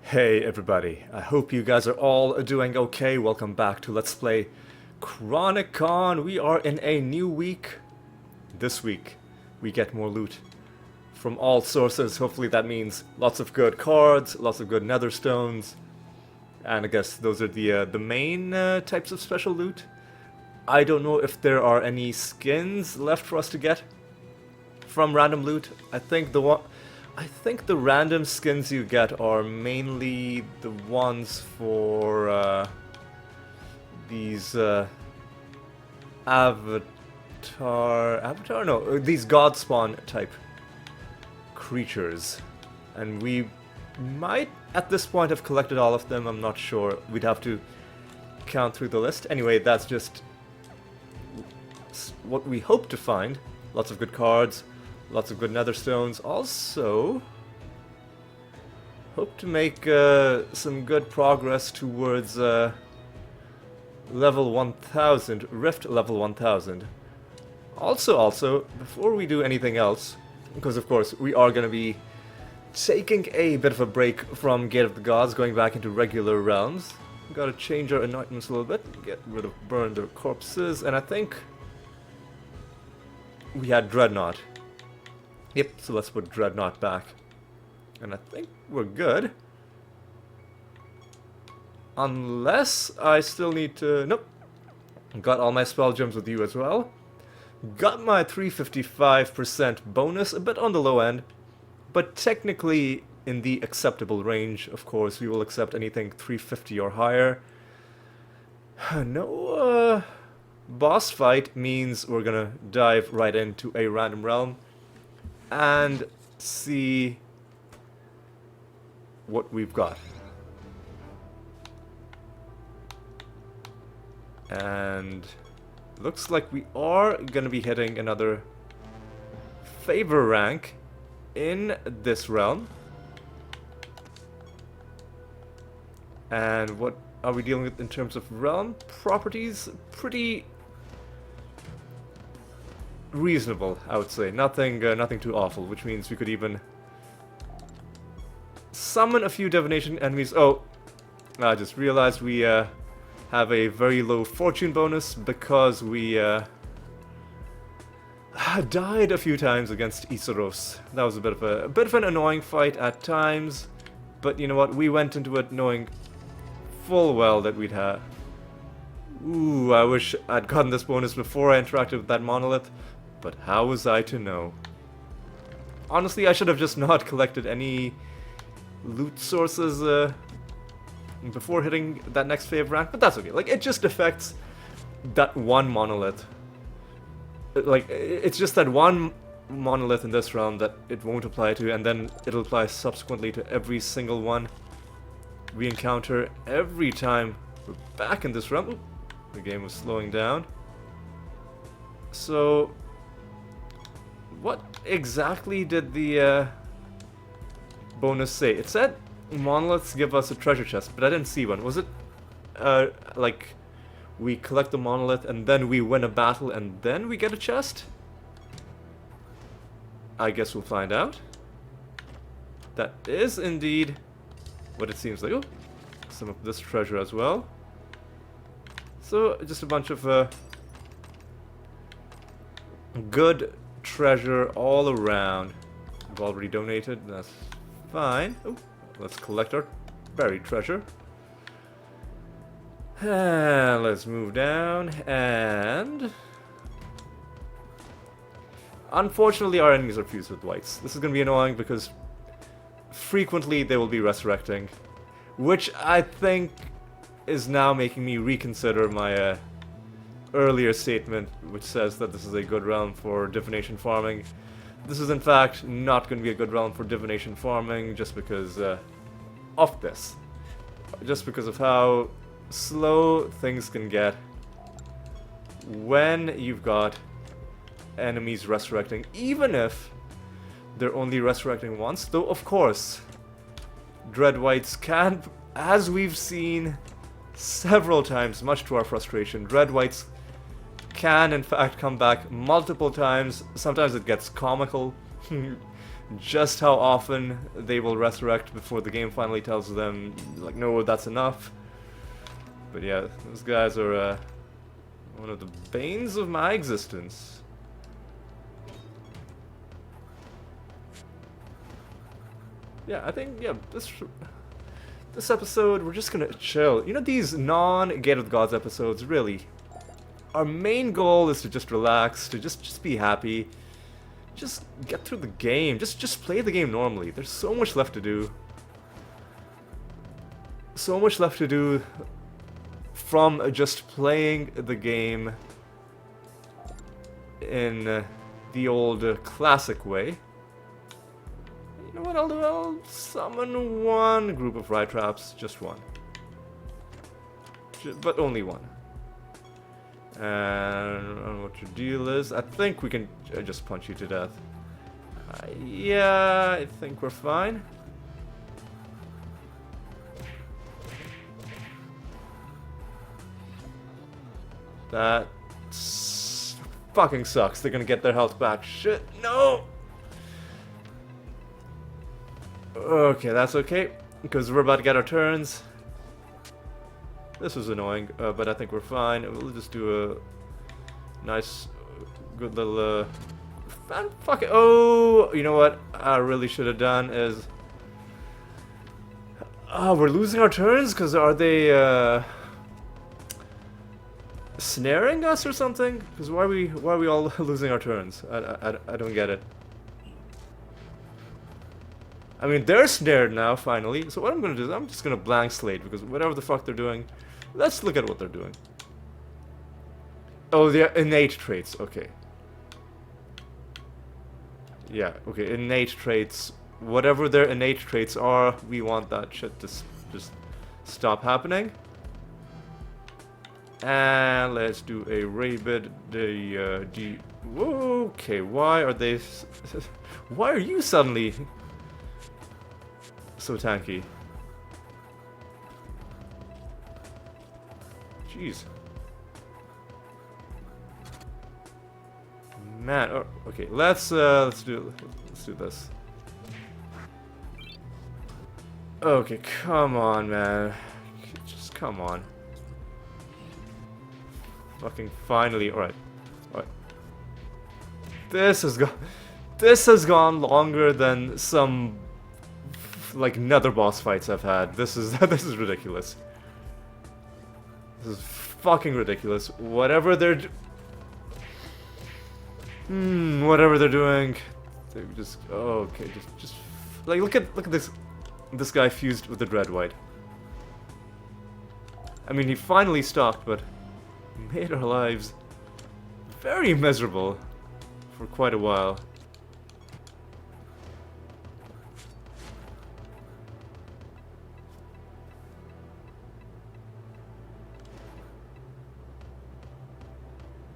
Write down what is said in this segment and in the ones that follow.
Hey everybody, I hope you guys are all doing okay. Welcome back to Let's Play Chronicon. We are in a new week. This week, we get more loot from all sources. Hopefully that means lots of good cards, lots of good nether stones. And I guess those are the main types of special loot. I don't know if there are any skins left for us to get from random loot. I think the random skins you get are mainly the ones for these these god spawn type creatures, and we might at this point have collected all of them. I'm not sure. We'd have to count through the list. Anyway, that's just what we hope to find. Lots of good cards. Lots of good nether stones. Also, hope to make some good progress towards level 1000, Rift level 1000. Also, before we do anything else, because of course we are going to be taking a bit of a break from Gate of the Gods, going back into regular realms. Gotta change our anointments a little bit, get rid of burned corpses, and I think we had Dreadnought. Yep, so let's put Dreadnought back. And I think we're good. Unless I still need to... Nope. Got all my spell gems with you as well. Got my 355% bonus, a bit on the low end. But technically in the acceptable range. Of course, we will accept anything 350 or higher. No boss fight means we're gonna dive right into a random realm and see what we've got. And looks like we are gonna be hitting another favor rank in this realm. And what are we dealing with in terms of realm properties? Pretty reasonable, I would say. Nothing too awful, which means we could even summon a few divination enemies. Oh, I just realized we have a very low fortune bonus because we died a few times against Iseros. That was a bit of an annoying fight at times, but you know what? We went into it knowing full well that we'd have. Ooh, I wish I'd gotten this bonus before I interacted with that monolith. But how was I to know? Honestly, I should have just not collected any loot sources before hitting that next fave rank, but that's okay. Like, it just affects that one monolith. Like, it's just that one monolith in this realm that it won't apply to, and then it'll apply subsequently to every single one we encounter every time we're back in this realm. Ooh, the game was slowing down. So... what exactly did the bonus say? It said monoliths give us a treasure chest, but I didn't see one. Was it like we collect the monolith and then we win a battle and then we get a chest? I guess we'll find out. That is indeed what it seems like. Oh, some of this treasure as well. So just a bunch of good treasure all around. I've already donated, that's fine. Oh, let's collect our buried treasure. And let's move down, and unfortunately our enemies are fused with whites. This is going to be annoying because frequently they will be resurrecting, which I think is now making me reconsider my earlier statement, which says that this is a good realm for divination farming. This is in fact not going to be a good realm for divination farming just because of this. Just because of how slow things can get when you've got enemies resurrecting, even if they're only resurrecting once. Though of course, Dread Whites can, as we've seen several times, much to our frustration, Dread Whites can in fact come back multiple times. Sometimes it gets comical. just how often they will resurrect before the game finally tells them, like, no, that's enough. But yeah, those guys are one of the banes of my existence. Yeah, I think, yeah, this episode, we're just gonna chill. You know, these non-Gate of the Gods episodes, really, our main goal is to just relax, to just be happy. Just get through the game. Just play the game normally. There's so much left to do. So much left to do from just playing the game in the old classic way. You know what I'll do? I'll summon one group of Rye Traps. Just one. But only one. And I don't know what your deal is. I think we can just punch you to death. Yeah, I think we're fine. That fucking sucks. They're gonna get their health back. Shit, no! Okay, that's okay. Because we're about to get our turns. This was annoying, but I think we're fine. We'll just do a nice, good little, fuck it. Oh, you know what I really should have done is... Oh, we're losing our turns? Because are they, snaring us or something? Because why are we all losing our turns? I don't get it. I mean, they're snared now, finally. So what I'm going to do is I'm just going to blank slate, because whatever the fuck they're doing, let's look at what they're doing. Oh, they're innate traits. Okay. Yeah, okay, innate traits. Whatever their innate traits are, we want that shit to just stop happening. And let's do a rabid. Okay, why are they... Why are you suddenly... so tanky? Jeez. Man, oh, okay, let's do this. Okay, come on, man. Just come on. Fucking finally, alright. Alright. This has gone longer than some like nether boss fights I've had. This is this is ridiculous. This is fucking ridiculous. Whatever they're whatever they're doing, they just okay, just like look at this guy fused with the Dread White. I mean, he finally stopped, but made our lives very miserable for quite a while.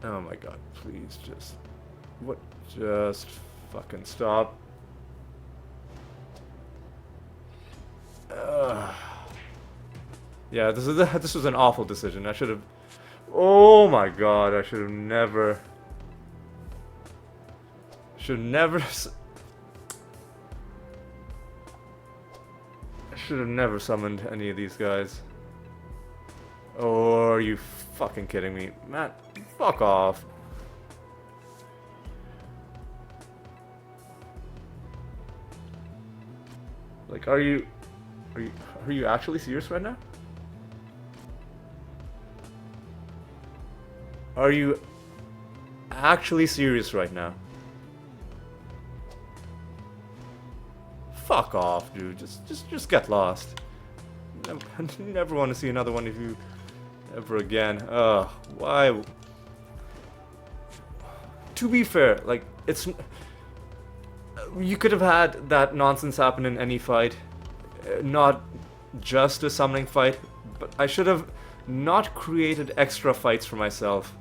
Oh my god, please just... What? Just fucking stop. Yeah, this was an awful decision. I should have... Oh my god, I should have never... Should never... I should have never summoned any of these guys. Oh, are you fucking kidding me? Man, fuck off. Like, are you actually serious right now? Are you actually serious right now? Fuck off, dude. Just get lost. I never want to see another one of you ever again. Ugh, why? To be fair, like, it's... You could have had that nonsense happen in any fight. Not just a summoning fight, but I should have not created extra fights for myself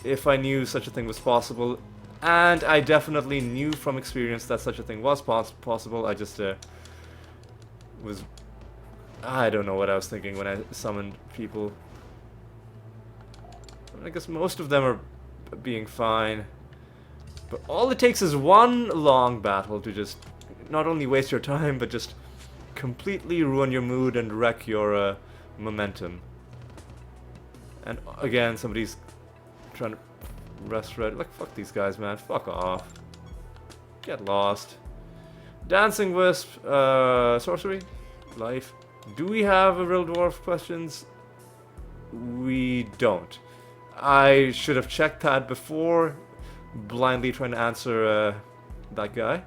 if I knew such a thing was possible. And I definitely knew from experience that such a thing was possible. I just was... I don't know what I was thinking when I summoned people. I guess most of them are being fine. But all it takes is one long battle to just not only waste your time, but just completely ruin your mood and wreck your momentum. And again, somebody's trying to rest red. Like, fuck these guys, man. Fuck off. Get lost. Dancing Wisp, sorcery, life. Do we have a real dwarf questions? We don't. I should have checked that before blindly trying to answer that guy.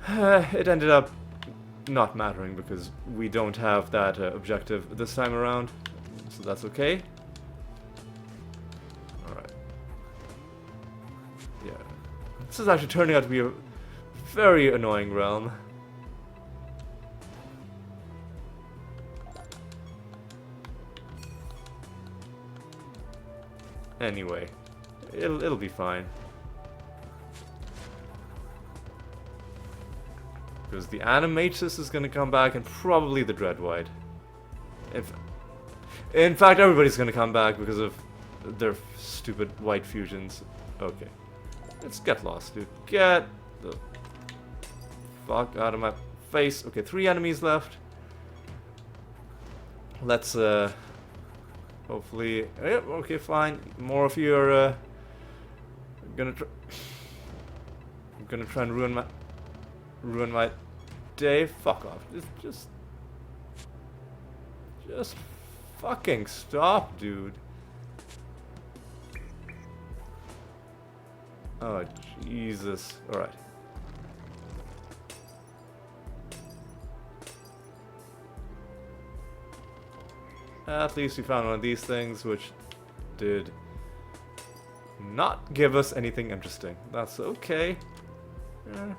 It ended up not mattering because we don't have that objective this time around, so that's okay. Alright. Yeah. This is actually turning out to be a very annoying realm. Anyway, it'll be fine. Because the Animatus is gonna come back, and probably the Dreadwide. In fact, everybody's gonna come back because of their stupid white fusions. Okay. Let's get lost, dude. Get the fuck out of my face. Okay, 3 enemies left. Let's, hopefully... Yep, okay, fine. More of you are, I'm gonna try and ruin my day. Fuck off. Just fucking stop, dude. Oh, Jesus. Alright. At least we found one of these things, which did not give us anything interesting. That's okay. We're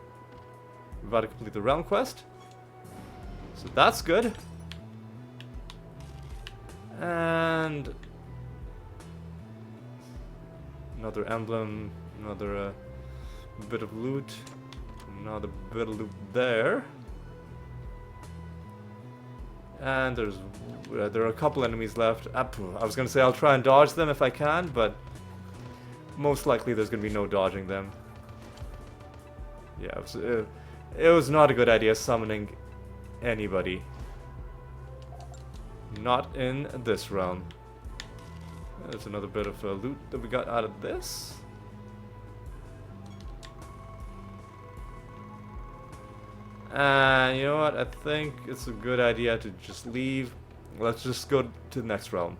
about to complete the realm quest, so that's good. And another emblem, another bit of loot, another bit of loot there. And there are a couple enemies left. I was gonna say I'll try and dodge them if I can, but most likely there's gonna be no dodging them. Yeah, it was not a good idea summoning anybody. Not in this realm. There's another bit of loot that we got out of this. And you know what? I think it's a good idea to just leave. Let's just go to the next realm.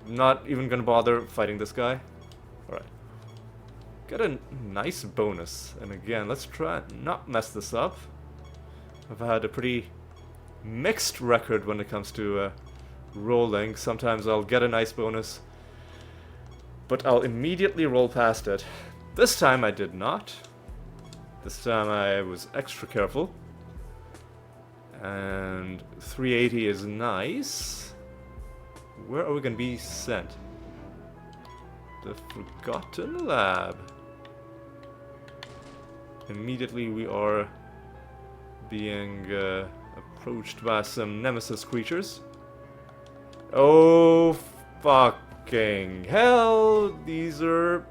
Not even gonna bother fighting this guy. Alright. Got a nice bonus. And again, let's try and not mess this up. I've had a pretty mixed record when it comes to rolling. Sometimes I'll get a nice bonus, but I'll immediately roll past it. This time I did not. This time I was extra careful. And 380 is nice. Where are we going to be sent? The Forgotten Lab. Immediately we are being approached by some nemesis creatures. Oh, fucking hell! These are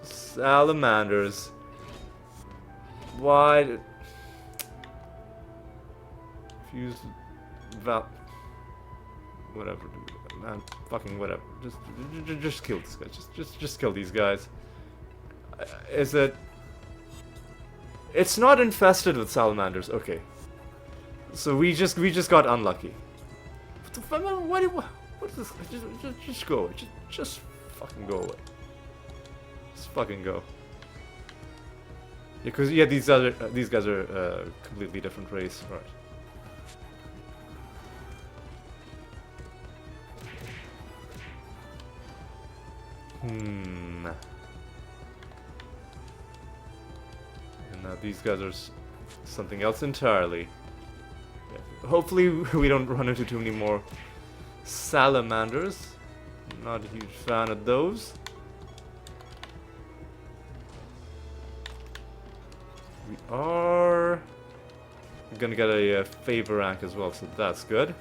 salamanders. Why? Fuse val. Whatever, dude. Man, fucking whatever. Just kill this guy. Just kill these guys. Is it? It's not infested with salamanders. Okay. So we just got unlucky. What is this? Just go away. Just fucking go away. Just fucking go. Yeah, because yeah, these guys are completely different race, right? And now these guys are something else entirely. Yeah. Hopefully we don't run into too many more salamanders. Not a huge fan of those. We are gonna get a favor rank as well, so that's good.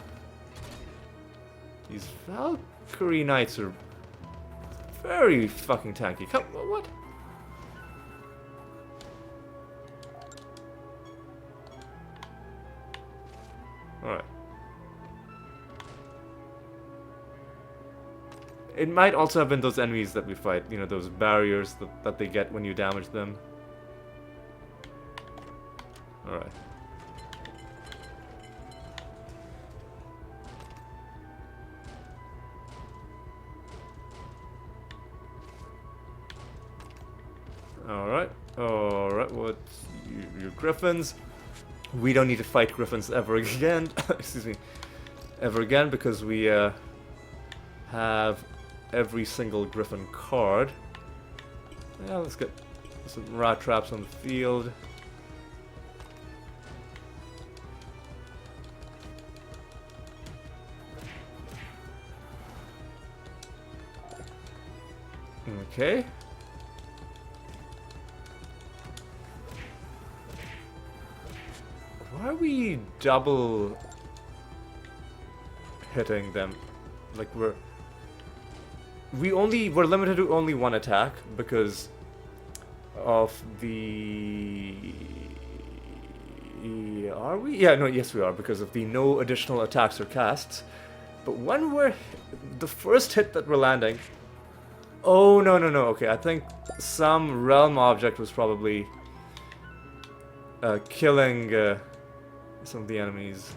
These Valkyrie Knights are very fucking tanky. Come, what? Alright. It might also have been those enemies that we fight, you know, those barriers that they get when you damage them. Alright. Alright, what's your griffins? We don't need to fight griffins ever again, excuse me, ever again, because we have every single griffin card. Yeah, let's get some rat traps on the field. Okay. Why are we double hitting them? Like we're limited to only one attack because of the... Are we? Yeah, no, yes we are, because of the no additional attacks or casts. But when we're... the first hit that we're landing... Oh, no, okay, I think some realm object was probably killing some of the enemies.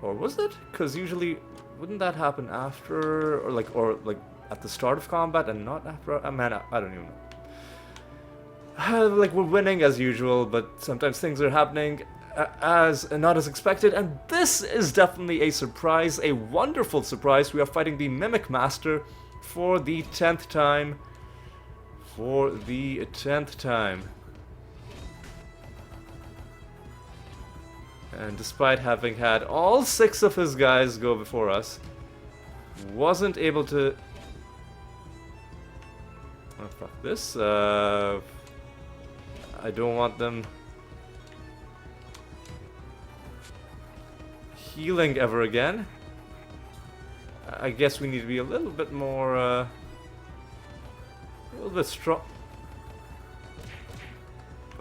Or was it? Because usually, wouldn't that happen after, or like at the start of combat and not after? Man, I don't even know. Like we're winning as usual, but sometimes things are happening as not as expected, and this is definitely a surprise, a wonderful surprise. We are fighting the Mimic Master for the 10th time. For the 10th time. And despite having had all 6 of his guys go before us, wasn't able to... Oh, fuck this. I don't want them healing ever again. I guess we need to be a little bit more, a little bit strong.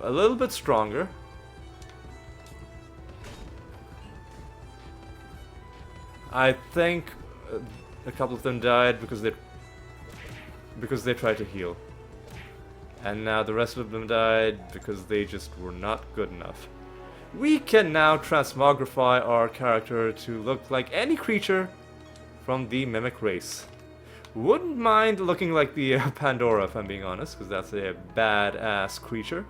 A little bit stronger. I think a couple of them died because they tried to heal. And now the rest of them died because they just were not good enough. We can now transmogrify our character to look like any creature from the Mimic race. Wouldn't mind looking like the Pandora, if I'm being honest, because that's a badass creature.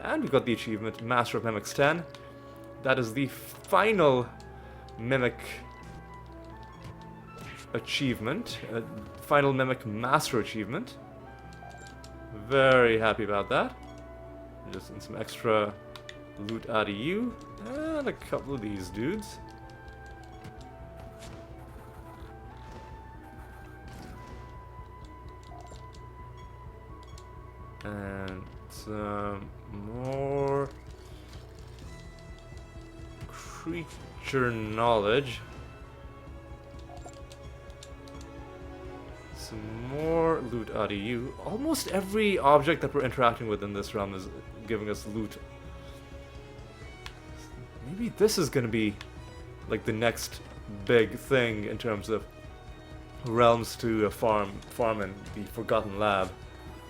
And we got the achievement, Master of Mimics 10. That is the final Mimic achievement, final Mimic Master achievement. Very happy about that. Just in some extra loot out of you, and a couple of these dudes. And some more creature knowledge. Some more loot out of you. Almost every object that we're interacting with in this realm is giving us loot. Maybe this is gonna be like the next big thing in terms of realms to farm in the Forgotten Lab.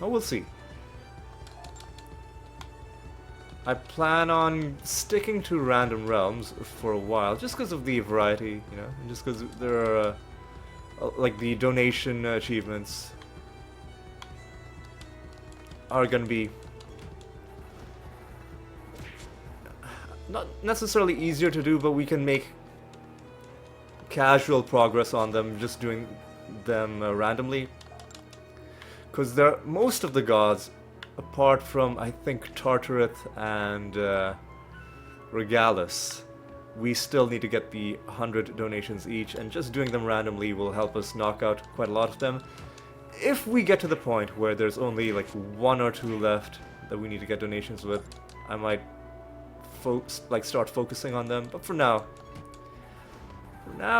Oh, we'll see. I plan on sticking to random realms for a while, just because of the variety, you know, and just because there are like the donation achievements are gonna be not necessarily easier to do, but we can make casual progress on them just doing them randomly. Because they're most of the gods, apart from I think Tartareth and Regalis, we still need to get the 100 donations each, and just doing them randomly will help us knock out quite a lot of them. If we get to the point where there's only like 1 or 2 left that we need to get donations with, I might start focusing on them. But for now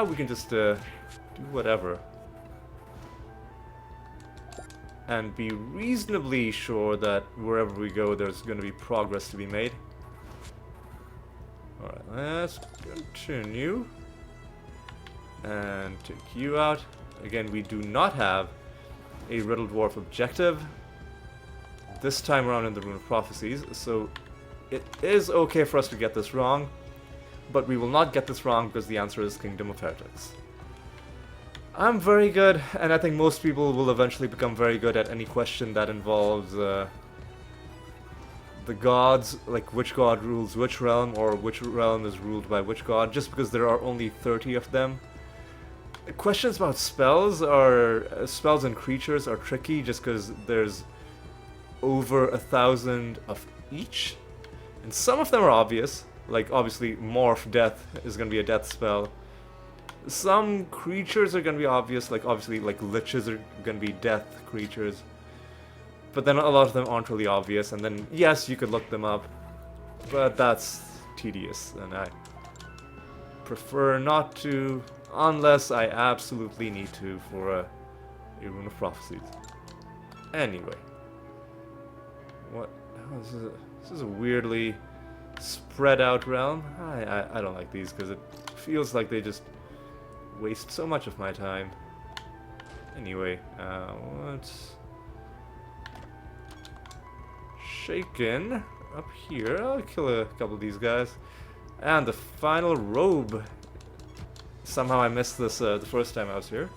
we can just do whatever. and be reasonably sure that wherever we go there's going to be progress to be made. Alright, let's continue. And take you out. Again, we do not have a Riddle Dwarf objective this time around in the Rune of Prophecies, so it is okay for us to get this wrong, but we will not get this wrong because the answer is Kingdom of Heretics. I'm very good, and I think most people will eventually become very good at any question that involves the gods, like which god rules which realm, or which realm is ruled by which god, just because there are only 30 of them. Questions about spells and creatures are tricky, just because there's over 1,000 of each, and some of them are obvious, like obviously Morph Death is going to be a death spell. Some creatures are going to be obvious, like obviously like liches are going to be death creatures. But then a lot of them aren't really obvious, and then yes, you could look them up, but that's tedious, and I prefer not to, unless I absolutely need to for a Rune of Prophecies. Anyway. What? Oh, this is a weirdly spread out realm. I don't like these because it feels like they just waste so much of my time. Anyway, what's shaken up here? I'll kill a couple of these guys. And the final robe. Somehow I missed this the first time I was here.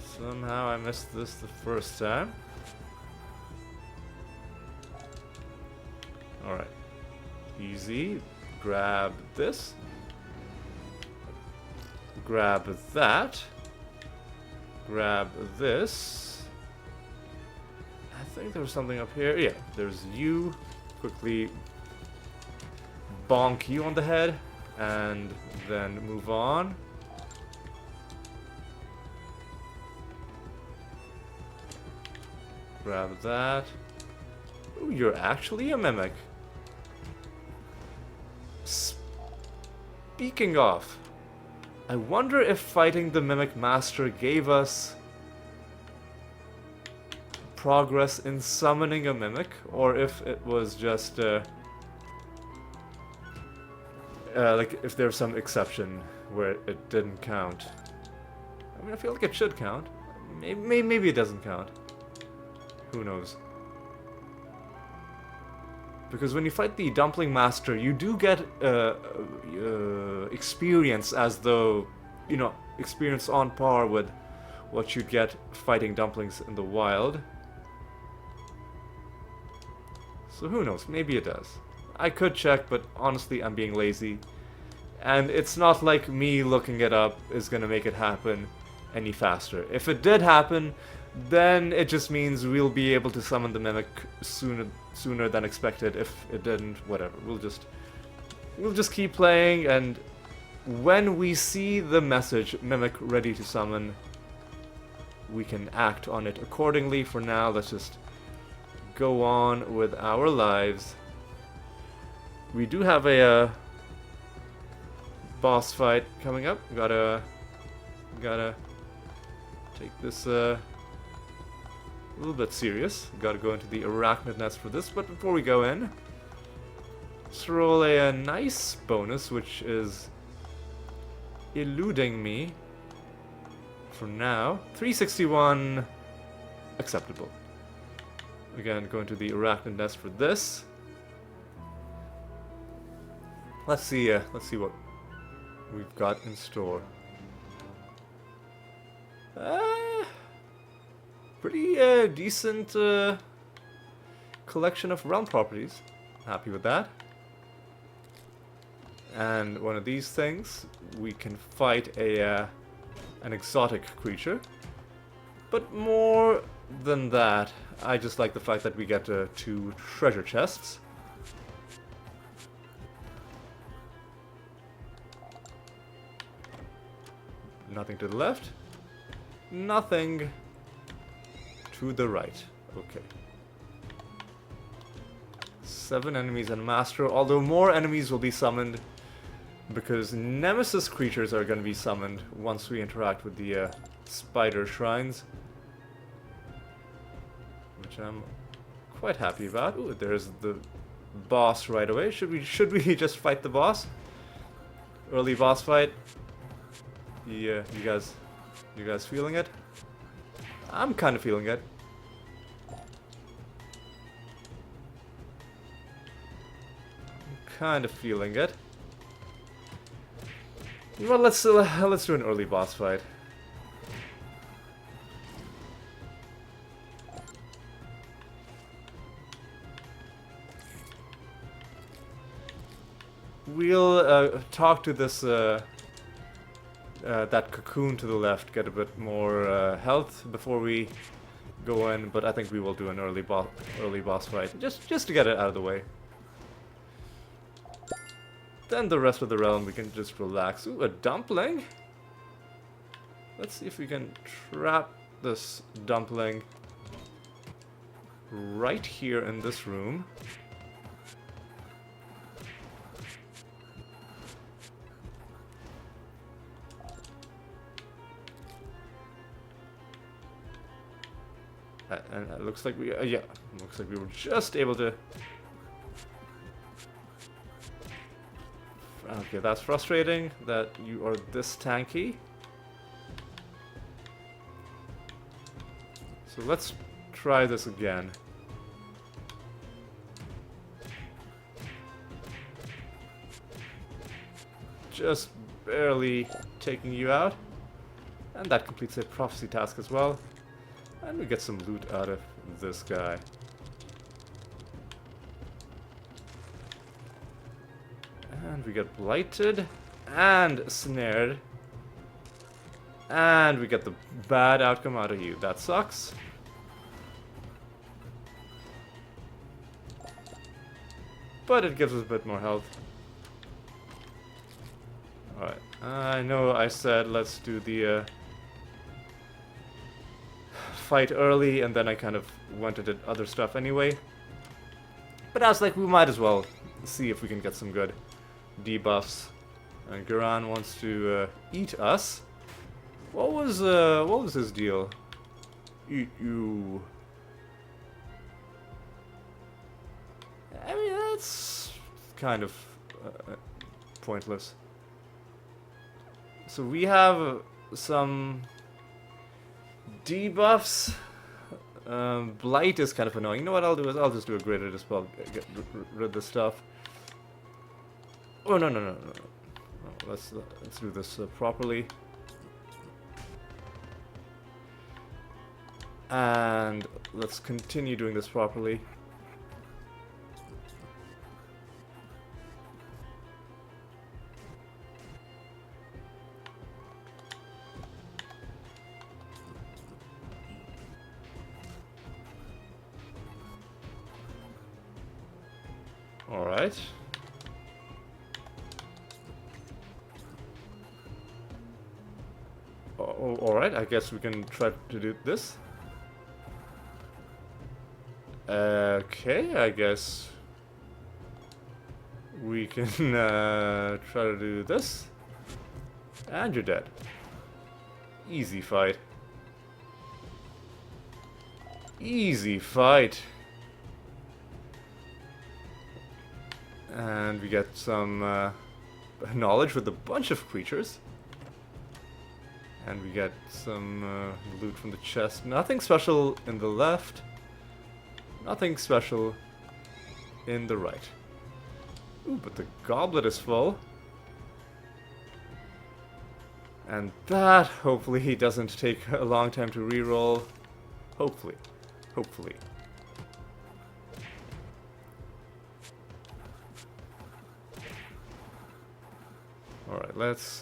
Somehow I missed this the first time. Alright. Easy. Grab this. Grab that. Grab this. I think there was something up here. Yeah, there's you. Quickly bonk you on the head. And then move on. Grab that. Ooh, you're actually a mimic. Speaking of, I wonder if fighting the Mimic Master gave us progress in summoning a mimic, or if it was just like if there's some exception where it didn't count. I mean, I feel like it should count. Maybe it doesn't count. Who knows? Because when you fight the Dumpling Master, you do get experience as though, you know, experience on par with what you get fighting dumplings in the wild. So who knows? Maybe it does. I could check, but honestly, I'm being lazy. And it's not like me looking it up is gonna make it happen any faster. If it did happen, then it just means we'll be able to summon the Mimic sooner than expected. If it didn't, whatever. We'll just keep playing, and when we see the message Mimic ready to summon, we can act on it accordingly. For now, let's just go on with our lives. We do have a boss fight coming up. Gotta take this a little bit serious. Gotta go into the Arachnid Nest for this, but before we go in, let's roll a nice bonus, which is eluding me for now. 361, acceptable. Again, go into the Arachnid Nest for this. Let's see what we've got in store. Pretty decent collection of realm properties. Happy with that. And one of these things, we can fight an exotic creature. But more than that, I just like the fact that we get 2 treasure chests. Nothing to the left. Nothing to the right. Okay. 7 enemies and Master, although more enemies will be summoned because nemesis creatures are going to be summoned once we interact with the spider shrines, which I'm quite happy about. Ooh, there's the boss right away. Should we just fight the boss? Early boss fight. Yeah, you guys feeling it? I'm kind of feeling it. Kind of feeling it. Well, let's do an early boss fight. We'll talk to this that cocoon to the left, get a bit more health before we go in, but I think we will do an early boss fight just to get it out of the way. Then the rest of the realm we can just relax. Ooh, a dumpling? Let's see if we can trap this dumpling right here in this room. And it looks like we, yeah, looks like we were just able to. Okay, that's frustrating that you are this tanky. So let's try this again. Just barely taking you out. And that completes a prophecy task as well. And we get some loot out of this guy. And we get blighted and snared. And we get the bad outcome out of you. That sucks. But it gives us a bit more health. Alright. I know I said let's do the fight early, and then I kind of went and did other stuff anyway. But I was like, we might as well see if we can get some good debuffs. And Garan wants to eat us. What was his deal? Eat you. I mean, that's kind of pointless. So we have some debuffs. Blight is kind of annoying. You know what I'll do is I'll just do a greater dispel, get rid of this stuff. Oh no. Let's do this properly. And let's continue doing this properly. Alright. Oh, alright, I guess we can try to do this. Okay, I guess we can try to do this. And you're dead. Easy fight. Easy fight. And we get some knowledge with a bunch of creatures. And we get some loot from the chest. Nothing special in the left. Nothing special in the right. Ooh, but the goblet is full. And that, hopefully, doesn't take a long time to reroll. Hopefully. Hopefully. Alright, let's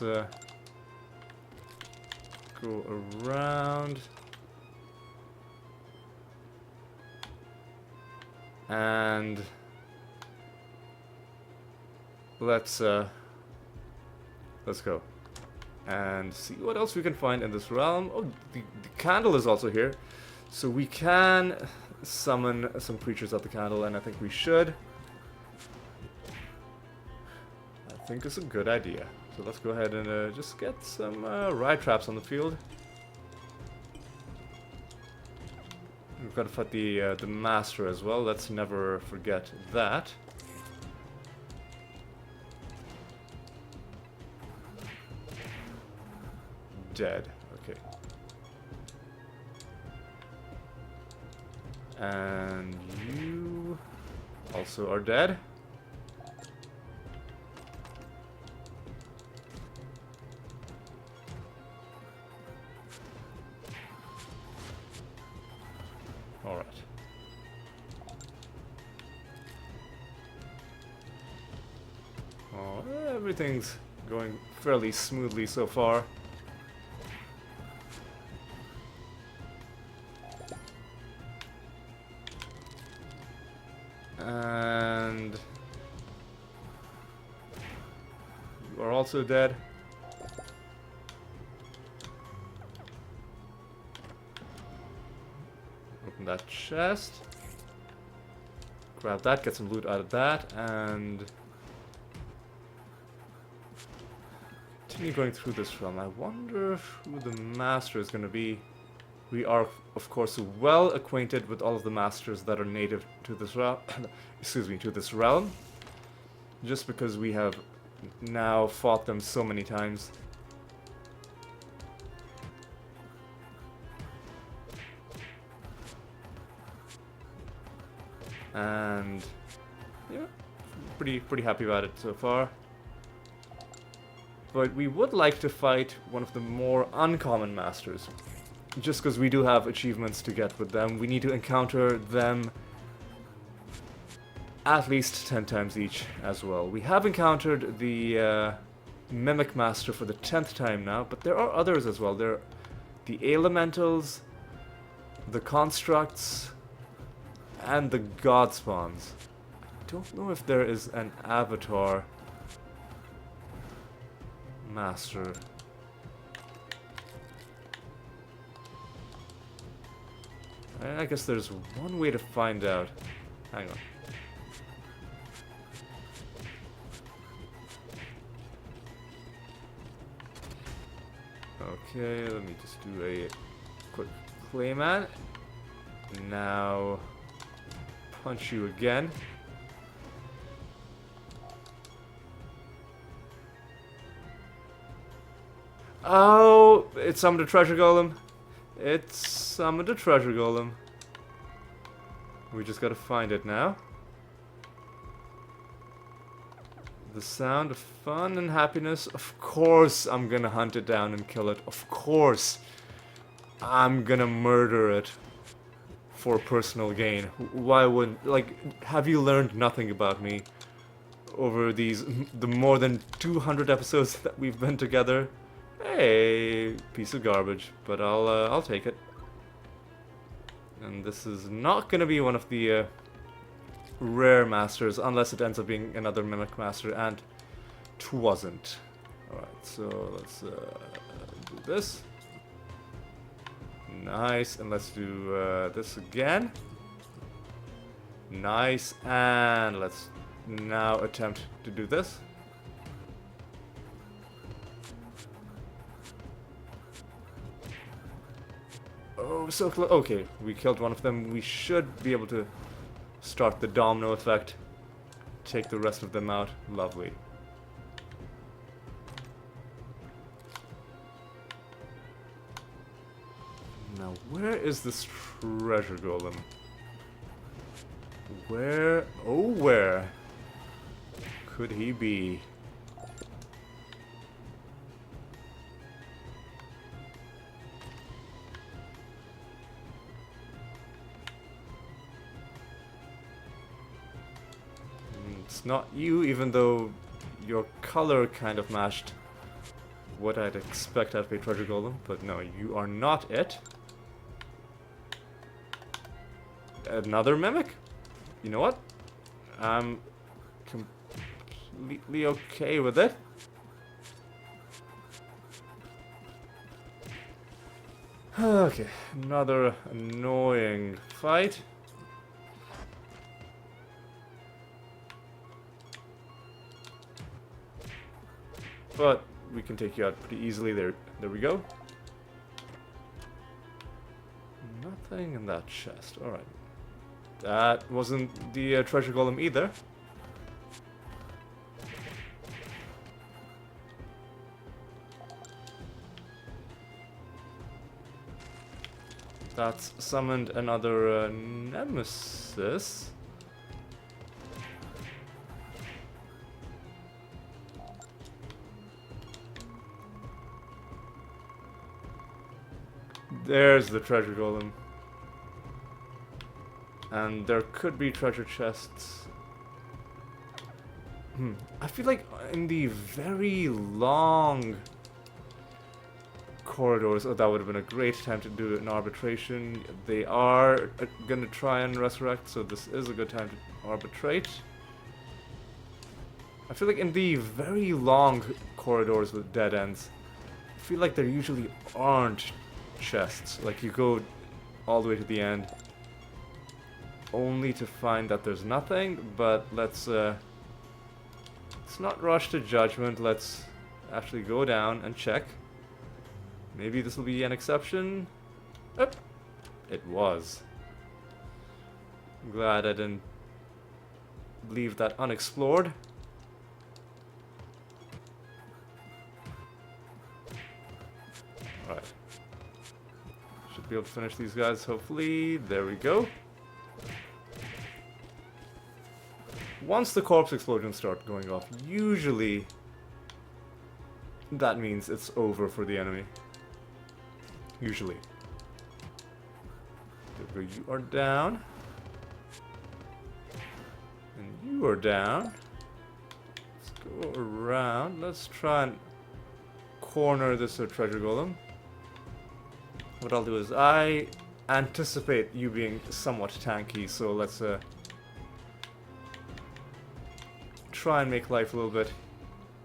go around. And let's go and see what else we can find in this realm. Oh, the candle is also here, so we can summon some creatures at the candle, and I think we should. I think is a good idea. So let's go ahead and just get some ride traps on the field. We've got to fight the master as well. Let's never forget that. Dead. Okay. And you also are dead. Alright. Oh, everything's going fairly smoothly so far. And you are also dead. Open that chest. Grab that, get some loot out of that, and continue going through this realm. I wonder who the master is going to be. We are, of course, well acquainted with all of the masters that are native to this realm. Excuse me, to this realm. Just because we have now fought them so many times. And yeah, pretty happy about it so far. But we would like to fight one of the more uncommon masters. Just because we do have achievements to get with them, we need to encounter them at least 10 times each as well. We have encountered the Mimic Master for the 10th time now, but there are others as well. There are the Elementals, the Constructs, and the God Spawns. I don't know if there is an Avatar Master. I guess there's one way to find out. Hang on. Okay, let me just do a quick clayman. Now, punch you again. Oh, it summoned a treasure golem. It summoned a treasure golem. We just gotta find it now. The sound of fun and happiness. Of course I'm gonna hunt it down and kill it. Of course I'm gonna murder it for personal gain. Why wouldn't... Like, have you learned nothing about me over the more than 200 episodes that we've been together? Hey, piece of garbage, but I'll take it. And this is not gonna be one of the rare masters, unless it ends up being another Mimic Master, and it wasn't. Alright, so let's do this. Nice, and let's do this again. Nice, and let's now attempt to do this. Oh, so close. Okay, we killed one of them. We should be able to start the domino effect. Take the rest of them out. Lovely. Now, where is this treasure golem? Where, oh where could he be? It's not you, even though your color kind of matched what I'd expect out of a treasure golem, but no, you are not it. Another mimic? You know what? I'm completely okay with it. Okay, another annoying fight. but we can take you out pretty easily. There we go. Nothing in that chest. Alright. That wasn't the treasure golem either. That's summoned another nemesis. There's the treasure golem. And there could be treasure chests. I feel like in the very long corridors, oh, that would have been a great time to do an arbitration. They are gonna try and resurrect, so this is a good time to arbitrate. I feel like in the very long corridors with dead ends, I feel like there usually aren't chests. Like, you go all the way to the end only to find that there's nothing, but let's not rush to judgment. Let's actually go down and check. Maybe this will be an exception. Oh, it was. I'm glad I didn't leave that unexplored. Alright. Should be able to finish these guys, hopefully. There we go. Once the corpse explosions start going off, usually that means it's over for the enemy. Usually. There we go. You are down. And you are down. Let's go around. Let's try and corner this treasure golem. What I'll do is I anticipate you being somewhat tanky, so let's try and make life a little bit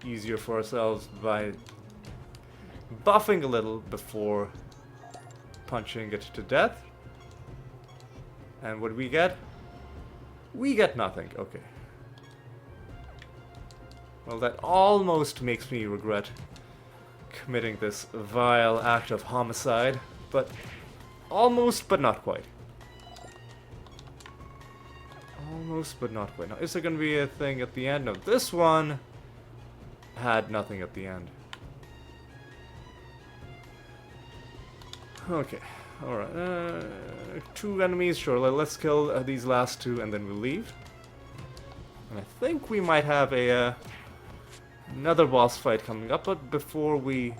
easier for ourselves by buffing a little before punching it to death. And what do we get? We get nothing. Okay. Well, that almost makes me regret committing this vile act of homicide, but almost, but not quite. Almost, but not quite. Now, is there going to be a thing at the end? No, this one had nothing at the end. Okay, alright. 2 enemies, sure. Let's kill these last 2 and then we'll leave. And I think we might have a another boss fight coming up, but before we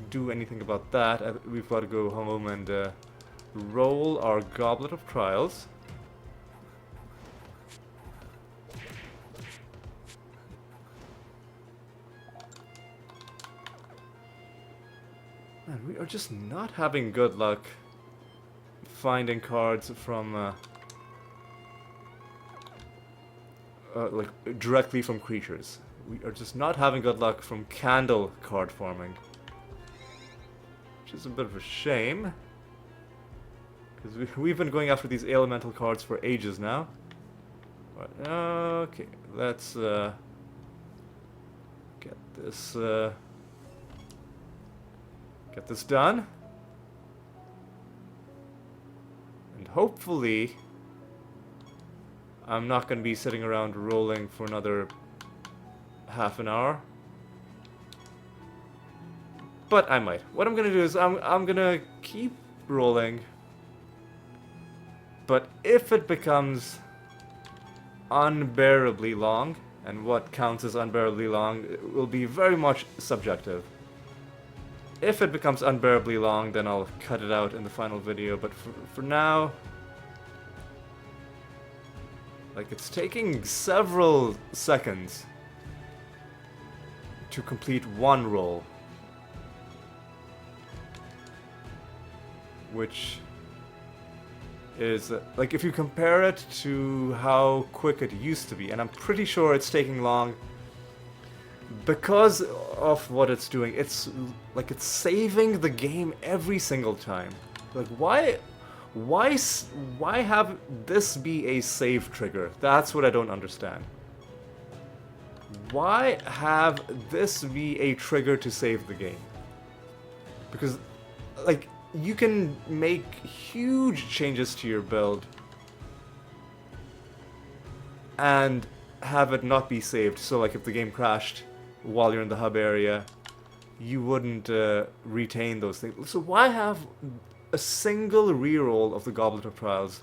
do anything about that, we've got to go home and roll our Goblet of Trials. Man, we are just not having good luck finding cards from like directly from creatures. We are just not having good luck from candle card farming, which is a bit of a shame, because we've been going after these elemental cards for ages now. Right, okay, let's get this done, and hopefully I'm not going to be sitting around rolling for another half an hour. But I might. What I'm gonna do is I'm gonna keep rolling. But if it becomes unbearably long, and what counts as unbearably long will be very much subjective. If it becomes unbearably long, then I'll cut it out in the final video, but for now, like, it's taking several seconds to complete one roll, which is like, if you compare it to how quick it used to be, and I'm pretty sure it's taking long because of what it's doing. It's like it's saving the game every single time. Like, why have this be a save trigger? That's what I don't understand. why have this be a trigger to save the game? Because, like, you can make huge changes to your build and have it not be saved. So, like, if the game crashed while you're in the hub area, you wouldn't retain those things. So why have a single reroll of the Goblet of Trials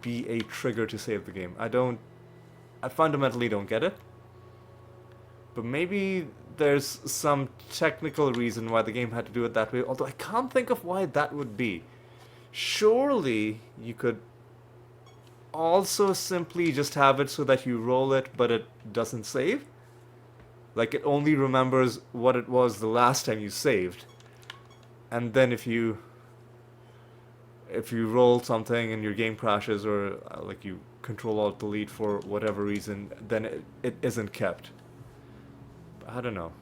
be a trigger to save the game? I fundamentally don't get it. But maybe there's some technical reason why the game had to do it that way, although I can't think of why that would be. Surely you could also simply just have it so that you roll it, but it doesn't save? Like, it only remembers what it was the last time you saved. And then if you roll something and your game crashes, or like you Control-Alt-Delete for whatever reason, then it isn't kept. I don't know.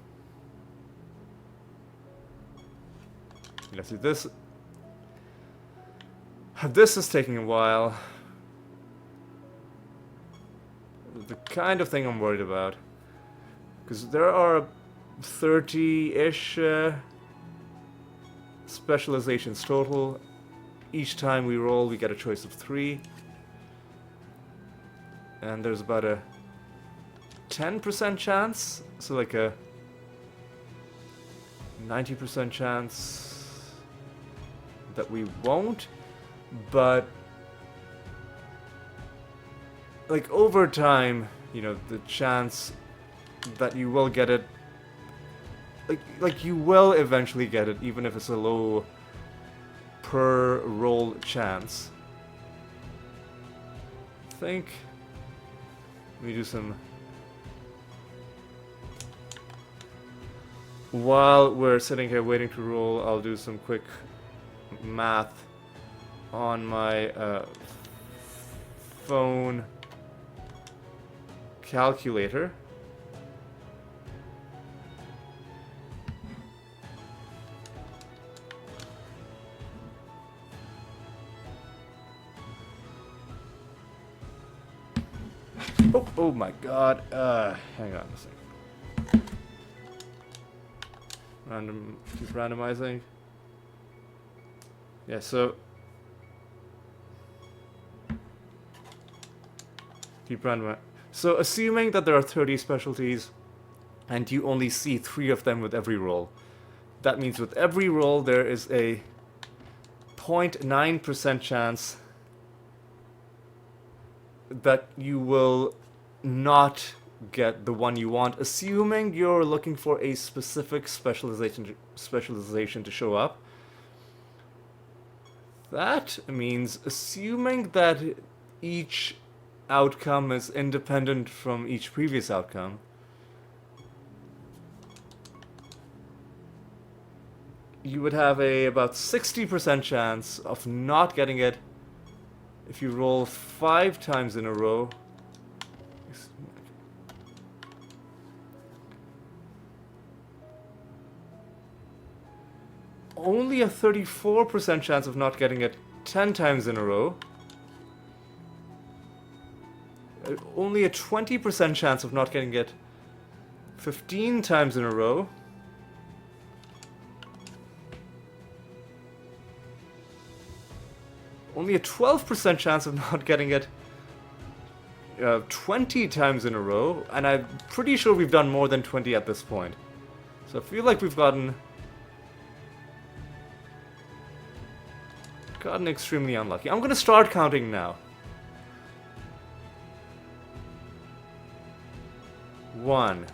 Yeah, see, this is taking a while. The kind of thing I'm worried about. Because there are 30-ish specializations total. Each time we roll, we get a choice of 3. And there's about a 10% chance, so like a 90% chance that we won't, but like over time, you know, the chance that you will get it, like you will eventually get it, even if it's a low per roll chance. I think let me do some. While we're sitting here waiting to roll, I'll do some quick math on my phone calculator. Oh my god. Hang on a second. Keep randomizing. Yeah, so keep randomizing. So assuming that there are 30 specialties and you only see 3 of them with every roll, that means with every roll there is a 0.9% chance that you will not get the one you want, assuming you're looking for a specific specialization to show up. That means assuming that each outcome is independent from each previous outcome, you would have about 60% chance of not getting it if you roll 5 times in a row. Only a 34% chance of not getting it 10 times in a row. Only a 20% chance of not getting it 15 times in a row. Only a 12% chance of not getting it 20 times in a row. And I'm pretty sure we've done more than 20 at this point. So I feel like we've gotten extremely unlucky. I'm gonna start counting now. 1.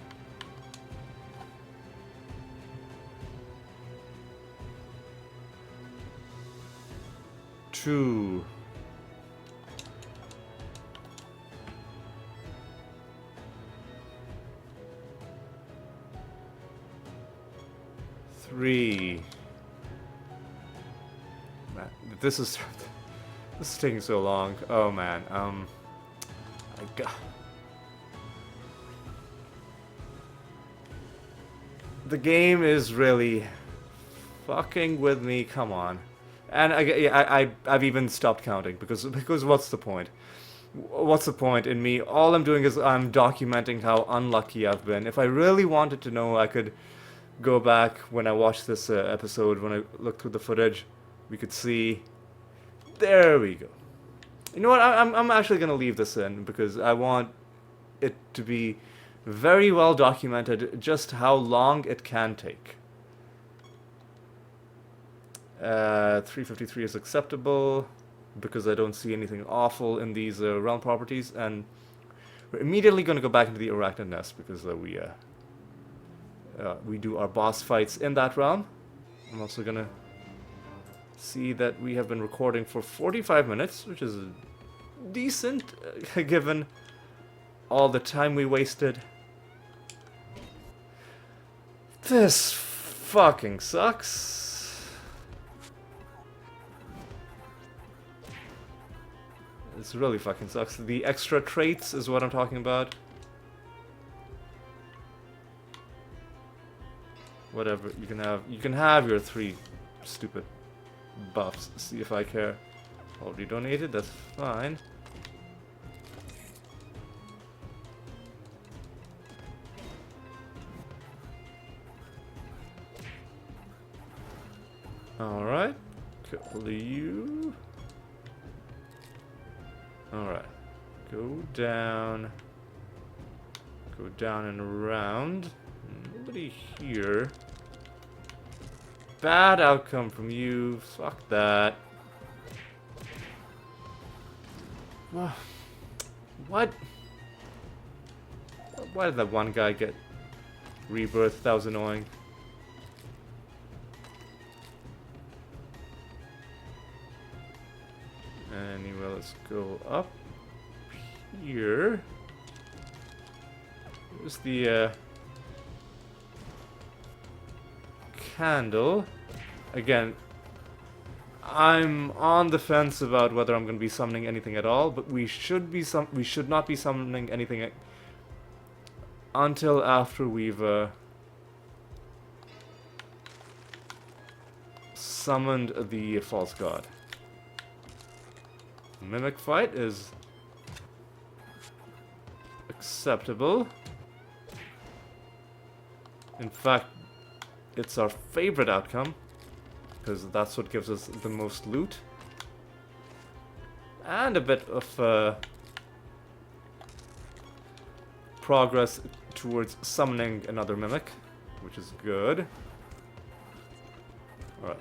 2. 3. Man, this is taking so long. Oh man. The game is really fucking with me. Come on. And I've even stopped counting because what's the point? What's the point in me? All I'm doing is I'm documenting how unlucky I've been. If I really wanted to know, I could go back when I watched this episode, when I looked through the footage, we could see. There we go. You know what? I'm actually gonna leave this in because I want it to be very well documented just how long it can take. 353 is acceptable because I don't see anything awful in these realm properties, and we're immediately going to go back into the Arachnid Nest because we do our boss fights in that realm. I'm also going to see that we have been recording for 45 minutes, which is decent given all the time we wasted. This fucking sucks. This really fucking sucks. The extra traits is what I'm talking about. Whatever, you can have your 3 stupid buffs. See if I care. Already donated, that's fine. Alright. Couple of you. Alright. Go down. Go down and around. Nobody here. Bad outcome from you. Fuck that. What? Why did that one guy get rebirth? That was annoying. Anyway, let's go up here. There's the candle. Again, I'm on the fence about whether I'm going to be summoning anything at all, but we should not be summoning anything until after we've summoned the false god. Mimic fight is acceptable. In fact, it's our favorite outcome because that's what gives us the most loot and a bit of progress towards summoning another mimic, which is good. Alright.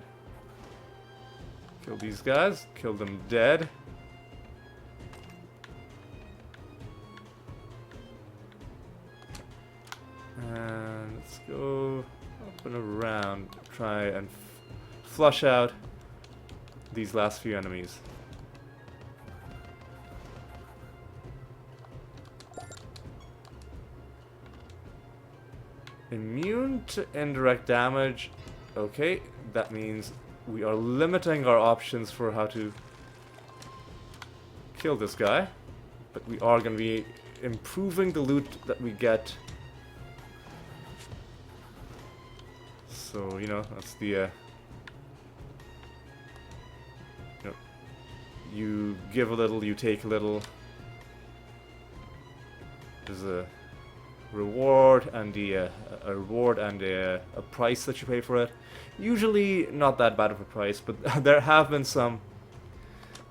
Kill these guys, kill them dead. And let's go up and around, try and flush out these last few enemies. Immune to indirect damage. Okay, that means we are limiting our options for how to kill this guy. But we are going to be improving the loot that we get. So, you know, that's the, you know, you give a little, you take a little. There's a reward and a reward and a price that you pay for it. Usually not that bad of a price, but there have been some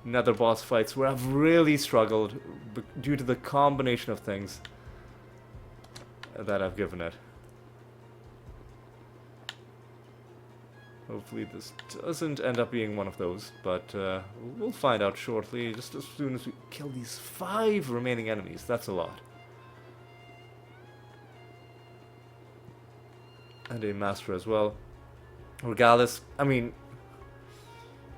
nether boss fights where I've really struggled due to the combination of things that I've given it. Hopefully this doesn't end up being one of those, but we'll find out shortly, just as soon as we kill these 5 remaining enemies. That's a lot. And a master as well. Regardless, I mean,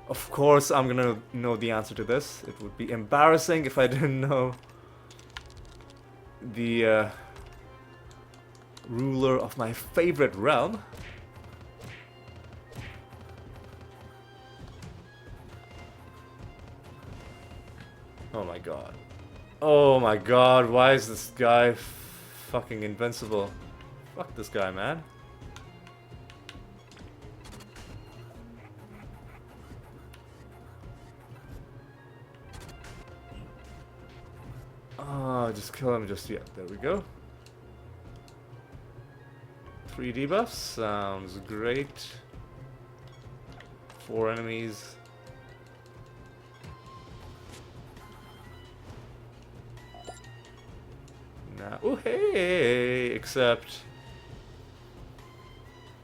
of course I'm gonna know the answer to this. It would be embarrassing if I didn't know the ruler of my favorite realm. Oh my god. Oh my god, why is this guy fucking invincible? Fuck this guy, man. Oh, just kill him just yet. There we go. 3 debuffs. Sounds great. 4 enemies. Now, oh hey! Except...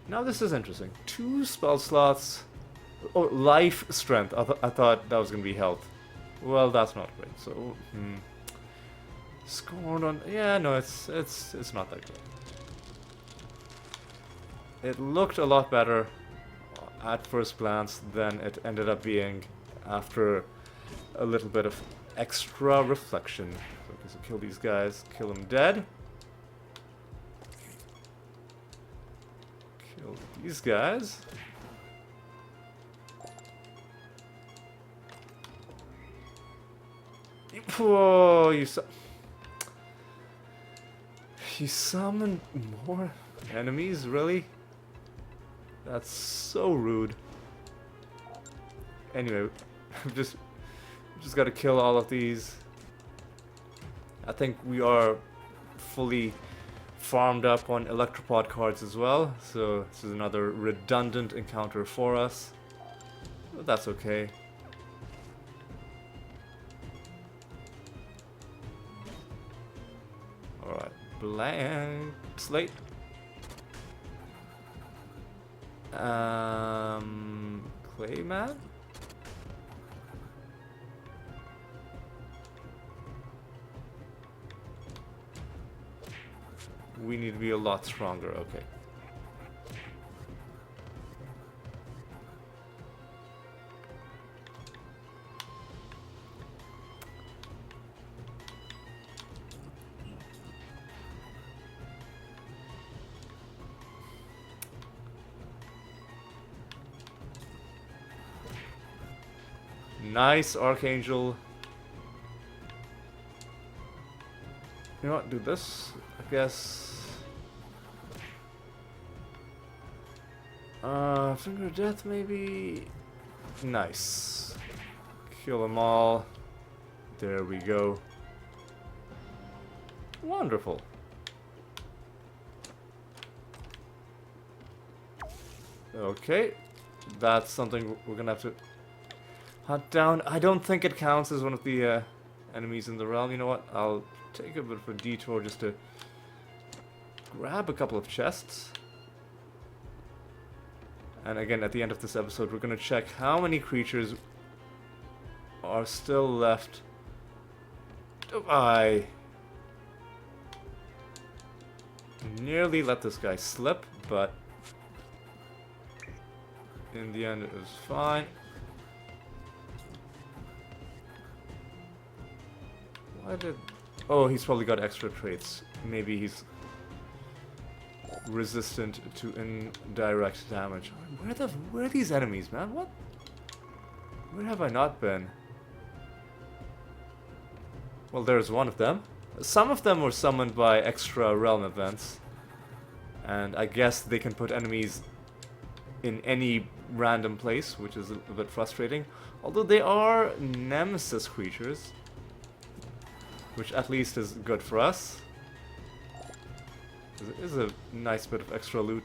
Now this is interesting. 2 spell slots. Oh, life strength. I thought that was gonna be health. Well, that's not great. So, scorned on. Yeah, no, it's not that great. It looked a lot better at first glance than it ended up being after a little bit of extra reflection. Okay, so kill these guys. Kill them dead. Kill these guys. Whoa, you summoned more enemies, really? That's so rude. Anyway, I've just got to kill all of these. I think we are fully farmed up on electropod cards as well, so this is another redundant encounter for us. But that's okay. Alright, blank slate. Clayman? We need to be a lot stronger, okay. Nice, Archangel. You know what, do this, I guess. Finger of Death, maybe? Nice. Kill them all. There we go. Wonderful. Okay. That's something we're gonna have to hunt down. I don't think it counts as one of the enemies in the realm. You know what? I'll take a bit of a detour just to grab a couple of chests. And again, at the end of this episode, we're going to check how many creatures are still left. I nearly let this guy slip, but in the end it was fine. Why did... Oh, he's probably got extra traits. Maybe he's resistant to indirect damage. Where are these enemies, man? What? Where have I not been? Well, there's one of them. Some of them were summoned by extra realm events, and I guess they can put enemies in any random place, which is a bit frustrating. Although they are nemesis creatures, which at least is good for us. It is a nice bit of extra loot.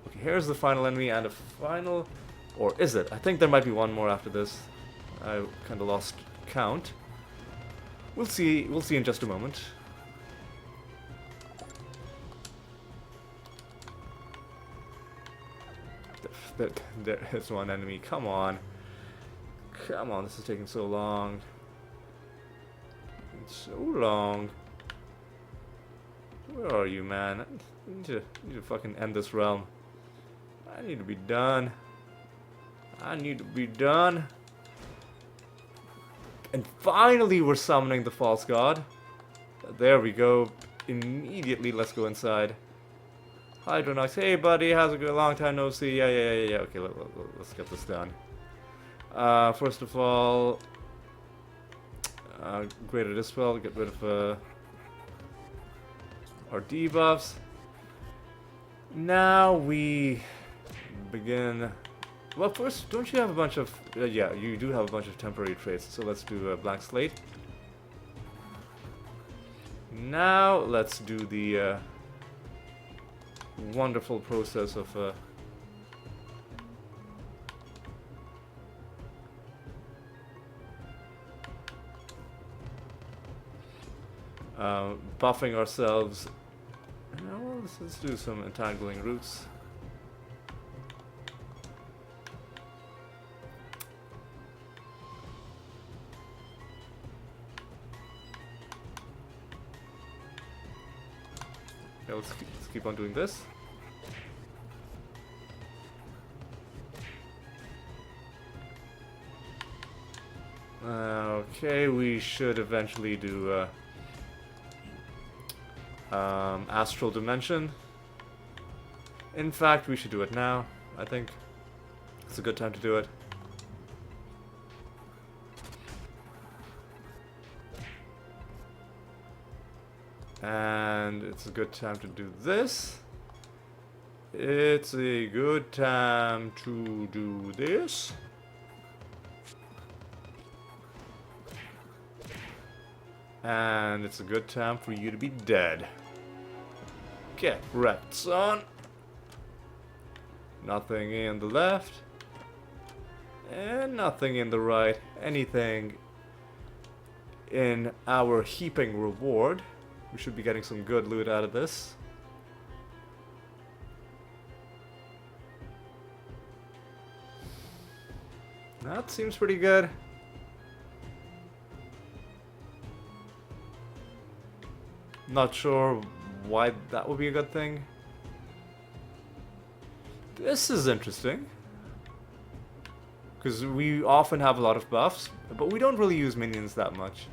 Okay, here's the final enemy and a final... Or is it? I think there might be one more after this. I kind of lost count. We'll see in just a moment. There's one enemy. Come on. Come on, this is taking so long. It's so long. Where are you, man? I need to fucking end this realm. I need to be done. I need to be done. And finally we're summoning the false god. There we go. Immediately, let's go inside. Hydronox, hey buddy, how's it going? Long time no see. Yeah. Okay, let's get this done. First of all, Greater Dispel, get rid of our debuffs. Now we begin. Well, first, don't you have a bunch of... yeah, you do have a bunch of temporary traits, so let's do a blank slate. Now let's do the wonderful process of buffing ourselves. Well, let's do some entangling roots. Okay, let's keep on doing this. Okay, we should eventually do Astral Dimension. In fact, we should do it now. I think it's a good time to do it. And it's a good time to do this. It's a good time to do this. And it's a good time for you to be dead. Get wrecked, son. Nothing in the left. And nothing in the right. Anything in our heaping reward. We should be getting some good loot out of this. That seems pretty good. Not sure why that would be a good thing. This is interesting. Because we often have a lot of buffs, but we don't really use minions that much.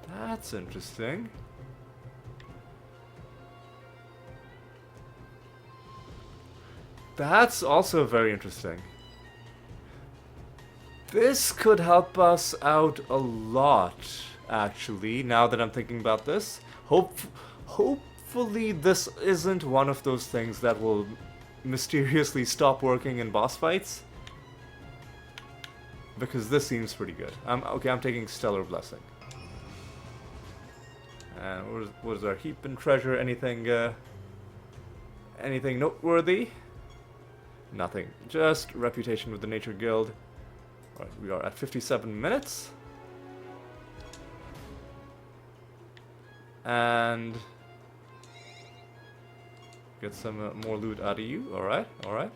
That's interesting. That's also very interesting. This could help us out a lot, actually, now that I'm thinking about this. Hopefully this isn't one of those things that will mysteriously stop working in boss fights. Because this seems pretty good. Okay, I'm taking Stellar Blessing. And what is our heap and treasure? Anything noteworthy? Nothing. Just reputation with the Nature Guild. Right, we are at 57 minutes. And get some more loot out of you. Alright, alright.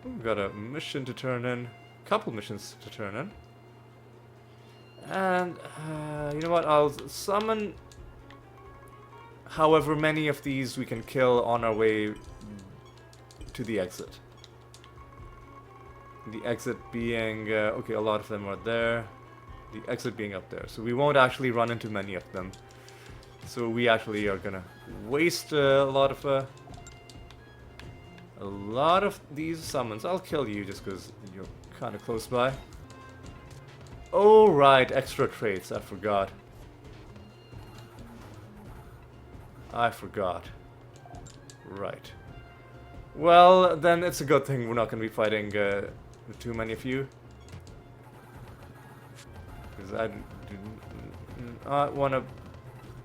We've got a mission to turn in. Couple missions to turn in. And, you know what, I'll summon however many of these we can kill on our way to the exit. The exit being, okay, a lot of them are there. The exit being up there. So we won't actually run into many of them. So we actually are gonna waste a lot of these summons. I'll kill you just because you're kind of close by. Oh, right, extra traits. I forgot. Right. Well, then it's a good thing we're not going to be fighting too many of you. Because I do not want to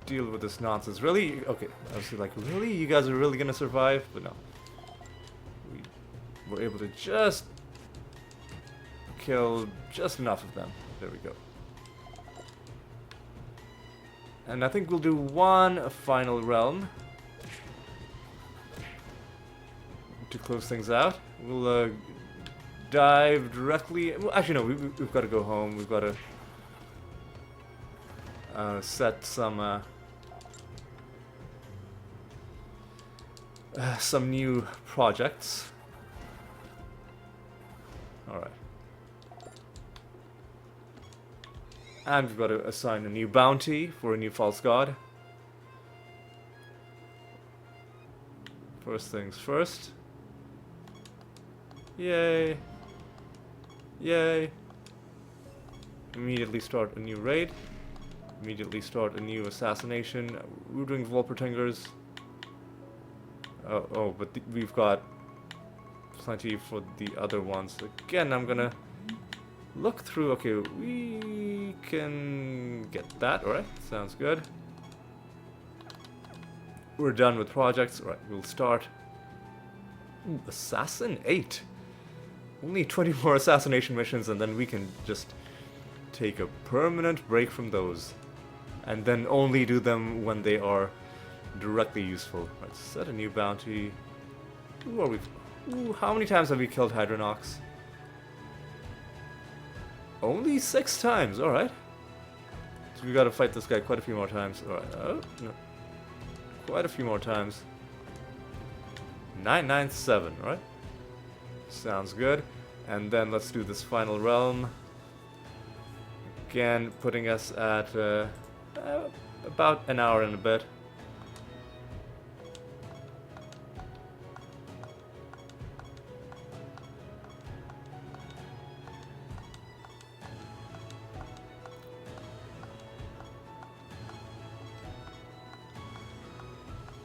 deal with this nonsense. Really? Okay, I was like, really? You guys are really going to survive? But no. We were able to just kill just enough of them. There we go. And I think we'll do one final realm to close things out. We'll dive directly. Well, actually, no. We've got to go home. We've got to set some new projects. All right. And we've got to assign a new bounty for a new false god. First things first. Yay. Yay. Immediately start a new raid. Immediately start a new assassination. We're doing Volpertingers. But we've got plenty for the other ones. Again, I'm gonna look through. Okay, we can get that. Alright, sounds good. We're done with projects. Alright, we'll start. Ooh, Assassin 8. Only 20 more assassination missions, and then we can just take a permanent break from those. And then only do them when they are directly useful. Let's set a new bounty. Who are we? Ooh, how many times have we killed Hydronox? Only 6 times, alright. So we gotta fight this guy quite a few more times. Alright, oh, no. Quite a few more times. 997, alright. Sounds good. And then let's do this final realm. Again, putting us at about an hour and a bit.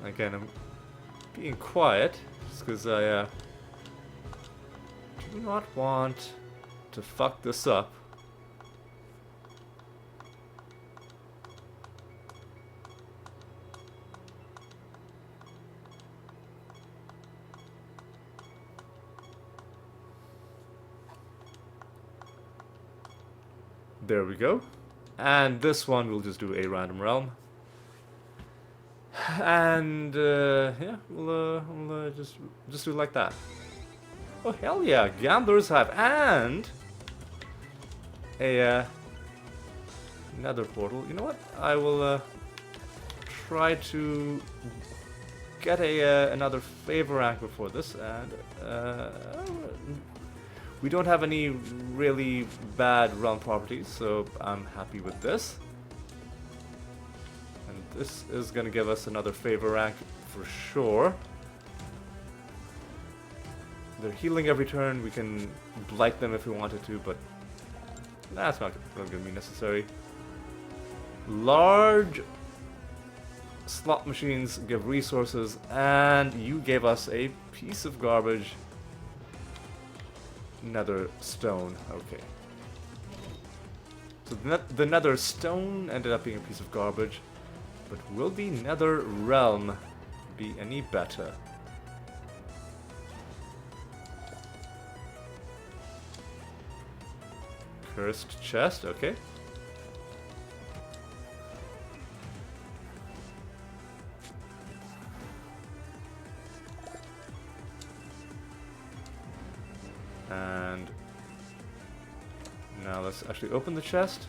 Again, I'm being quiet just because I do not want to fuck this up. There we go. And this one we'll just do a random realm. And yeah, we'll just do it like that. Oh hell yeah, Gambler's Hive and a nether portal. You know what? I will try to get a another favor rank before this, and we don't have any really bad realm properties, so I'm happy with this. And this is gonna give us another favor rank for sure. They're healing every turn. We can blight them if we wanted to, but that's not going to be necessary. Large slot machines give resources, and you gave us a piece of garbage. Nether stone. Okay. So the nether stone ended up being a piece of garbage, but will the nether realm be any better? Cursed chest, okay. And now let's actually open the chest.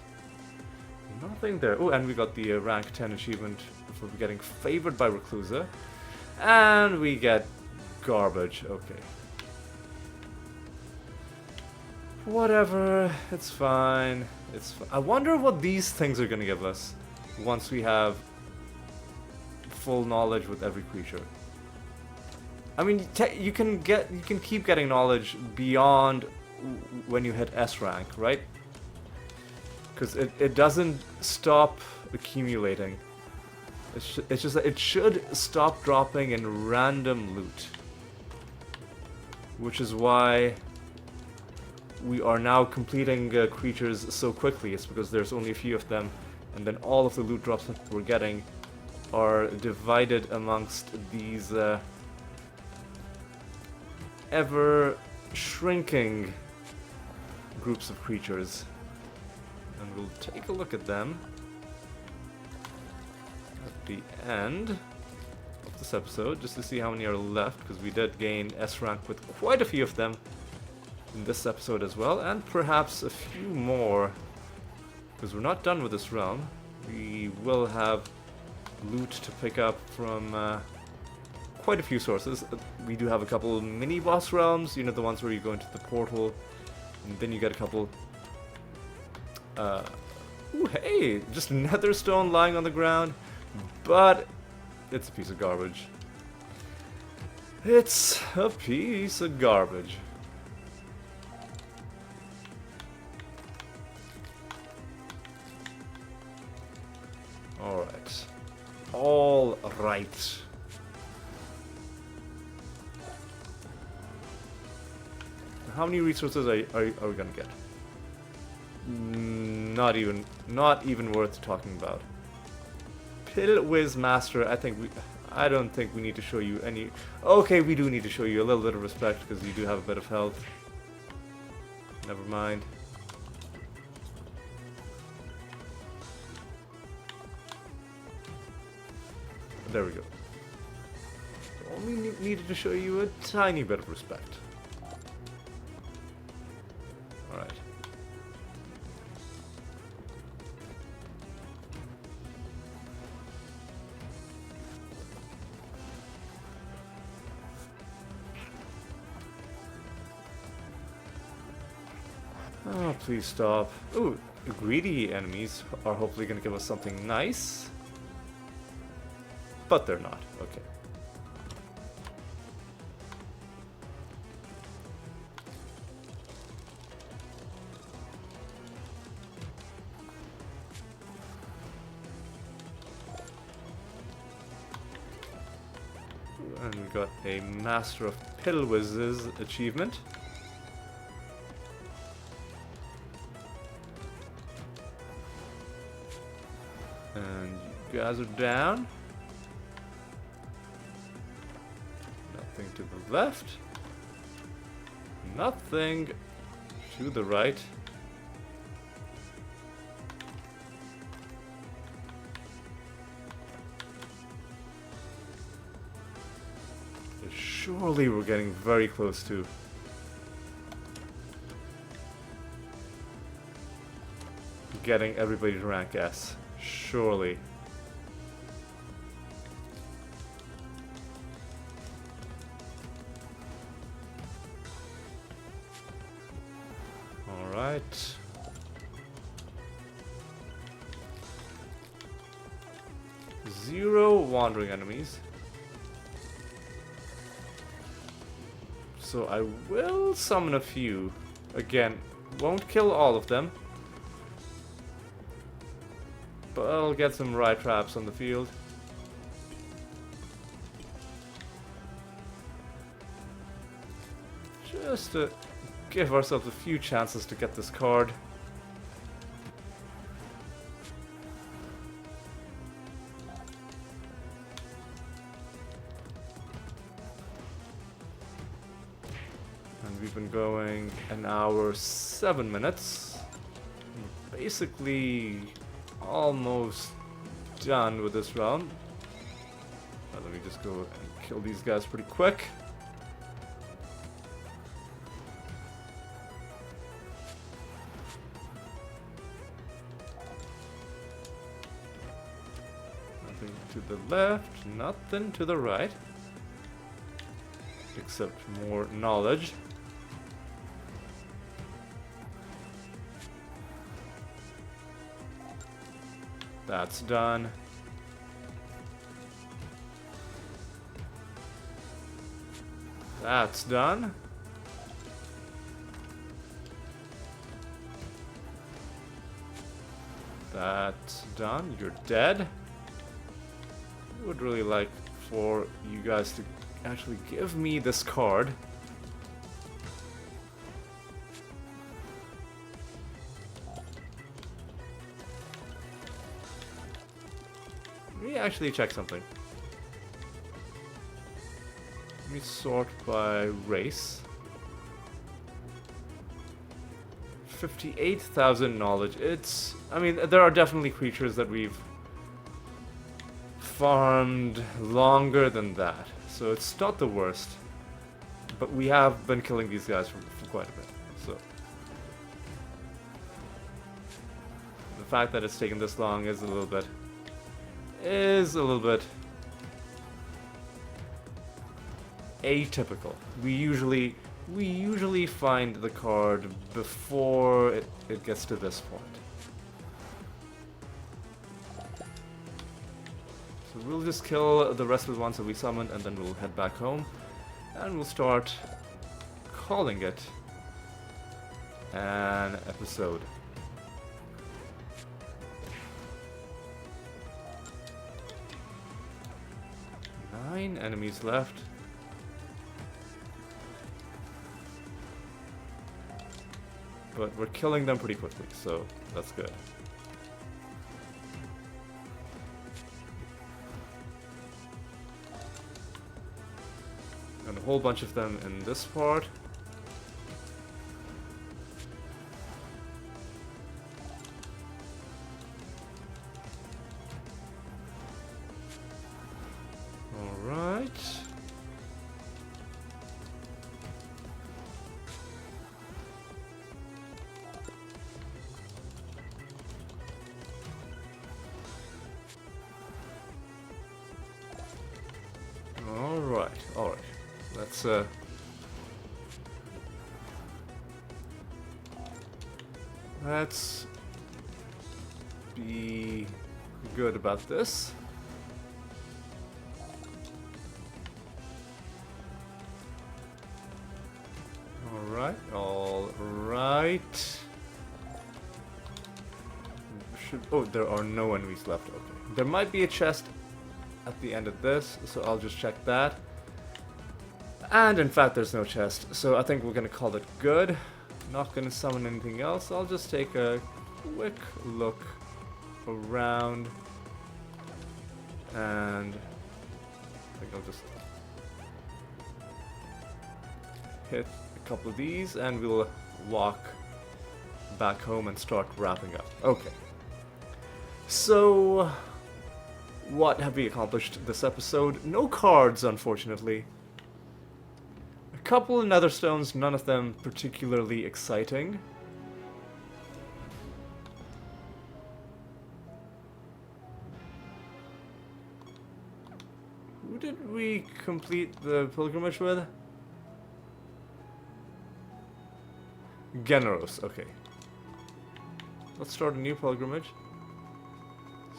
Nothing there. Oh, and we got the rank 10 achievement for getting favored by Reclusa. And we get garbage, okay. Whatever, it's fine. I wonder what these things are gonna give us once we have full knowledge with every creature. I mean, you can keep getting knowledge beyond when you hit S rank, right? Because it doesn't stop accumulating. It's just that it should stop dropping in random loot, which is why we are now completing creatures so quickly. It's because there's only a few of them, and then all of the loot drops that we're getting are divided amongst these ever shrinking groups of creatures. And we'll take a look at them at the end of this episode, just to see how many are left, because we did gain S rank with quite a few of them in this episode as well, and perhaps a few more, because we're not done with this realm. We will have loot to pick up from quite a few sources. We do have a couple mini boss realms, you know, the ones where you go into the portal, and then you get a couple ooh, hey, just nether stone lying on the ground, but it's a piece of garbage. It's a piece of garbage. Alright. Alright. How many resources are we gonna get? Not even worth talking about. Pill Whiz Master, I don't think we need to show you any... Okay, we do need to show you a little bit of respect because you do have a bit of health. Never mind. There we go. Only needed to show you a tiny bit of respect. Alright. Oh, please stop. Ooh, greedy enemies are hopefully going to give us something nice. But they're not. Okay. And we got a Master of Pill Whizzes achievement. And you guys are down. Nothing to the left. Nothing to the right. Surely we're getting very close to getting everybody to rank S. Surely. Alright. Zero wandering enemies. So I will summon a few. Again, won't kill all of them. But I'll get some rye traps on the field. Just to give ourselves a few chances to get this card. And we've been going an hour, 7 minutes. Basically almost done with this round. Let me just go and kill these guys pretty quick. Nothing to the left, nothing to the right. Except more knowledge. That's done. That's done. That's done. You're dead. I would really like for you guys to actually give me this card. Let me actually check something. Let me sort by race. 58,000 knowledge. I mean, there are definitely creatures that we've farmed longer than that. So it's not the worst. But we have been killing these guys for quite a bit. So the fact that it's taken this long is a little bit atypical. We usually find the card before it gets to this point. So we'll just kill the rest of the ones that we summoned and then we'll head back home and we'll start calling it an episode. 9 enemies left. but we're killing them pretty quickly, so that's good. And a whole bunch of them in this part. Alright. Alright. Let's be good about this. Alright. Oh, there are no enemies left. Okay. There might be a chest at the end of this, so I'll just check that. And in fact, there's no chest, so I think we're gonna call it good. Not gonna summon anything else. I'll just take a quick look around, and I think I'll just hit a couple of these, and we'll walk back home and start wrapping up. Okay. So, what have we accomplished this episode? No cards, unfortunately. A couple of nether stones, none of them particularly exciting. Who did we complete the pilgrimage with? Generos, okay. Let's start a new pilgrimage.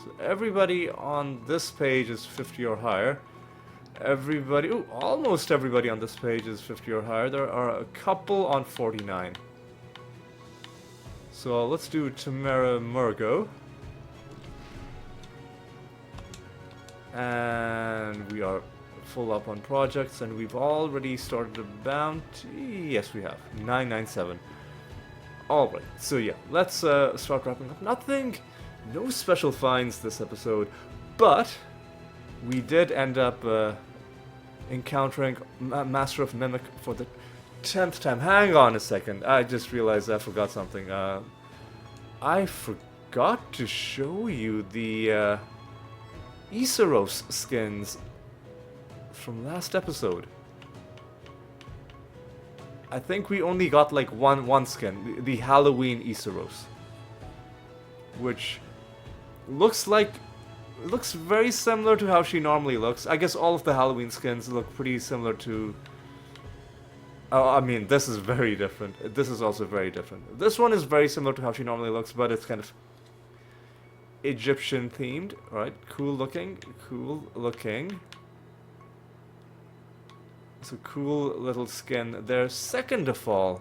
So everybody on this page is 50 or higher. Almost everybody on this page is 50 or higher. There are a couple on 49. So let's do Tamara Murgo. And we are full up on projects, and we've already started a bounty. Yes, we have. 997. Alright, so yeah, let's start wrapping up. No special finds this episode, but we did end up encountering Master of Mimic for the 10th time. Hang on a second, I just realized I forgot something. I forgot to show you the Isaros skins from last episode. I think we only got like one skin, the Halloween Isaros, which looks very similar to how she normally looks. I guess all of the Halloween skins look pretty similar to... Oh, I mean, this is very different. This is also very different. This one is very similar to how she normally looks, but it's kind of Egyptian themed. Alright, cool looking. It's a cool little skin there. Second of all,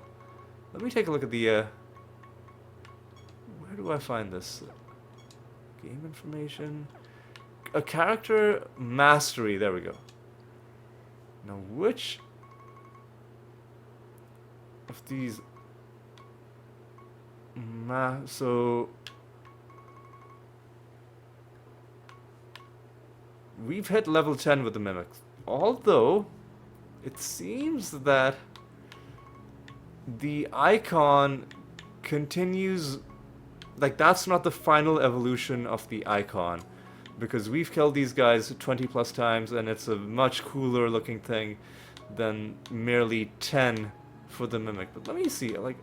let me take a look at the... where do I find this? Game information. A character mastery. There we go. Now, which of these... So... we've hit level 10 with the Mimics. Although, it seems that the icon continues... like, that's not the final evolution of the icon, because we've killed these guys 20 plus times, and it's a much cooler looking thing than merely 10 for the Mimic. But let me see, like,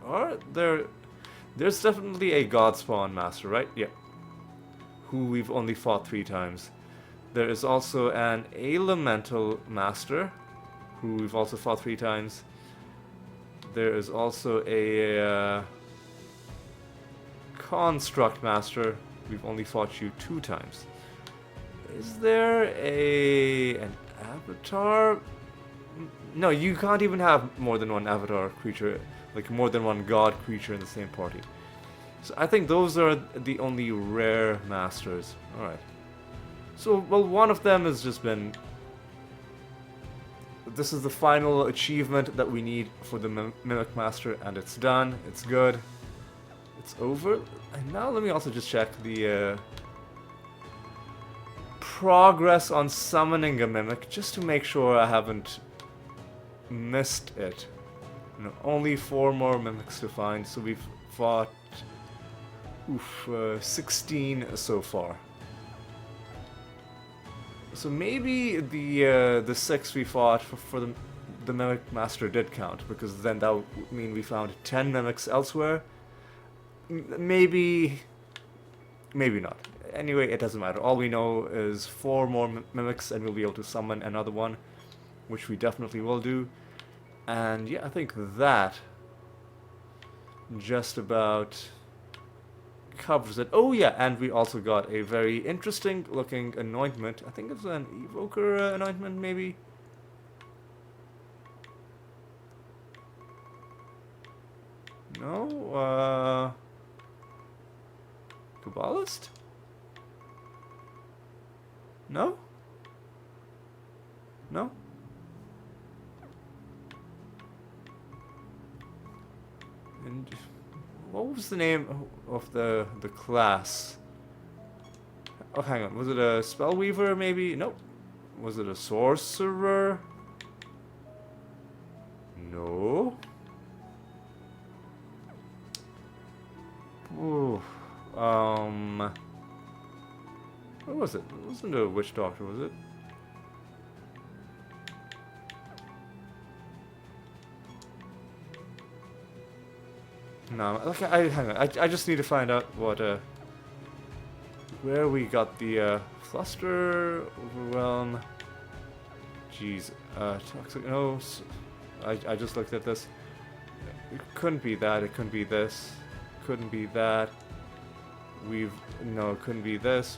there's definitely a Godspawn Master, right? Yeah. Who we've only fought 3 times. There is also an Elemental Master, who we've also fought 3 times. There is also a... Construct Master. We've only fought you 2 times. Is there an avatar? No, you can't even have more than one avatar creature, like more than one god creature in the same party. So I think those are the only rare masters. Alright. So, well, one of them has just been... this is the final achievement that we need for the Mimic Master, and it's done. It's good. It's over. And now let me also just check the progress on summoning a mimic, just to make sure I haven't missed it. No, only 4 more mimics to find, so we've fought 16 so far. So maybe the 6 we fought for the Mimic Master did count, because then that would mean we found 10 mimics elsewhere. Maybe not. Anyway, it doesn't matter. All we know is 4 more mimics, and we'll be able to summon another one, which we definitely will do. And yeah, I think that just about covers it. Oh yeah, and we also got a very interesting looking anointment. I think it's an evoker anointment, maybe. No, Kabbalist? No? No? And what was the name of the class? Oh, hang on. Was it a Spellweaver, maybe? Nope. Was it a Sorcerer? No. Ooh. What was it? It wasn't a Witch Doctor, was it? No, okay, hang on. I just need to find out what, where we got the, Fluster, Overwhelm. Jeez, Toxic, no, I just looked at this. It couldn't be that, it couldn't be this. Couldn't be that. No, it couldn't be this.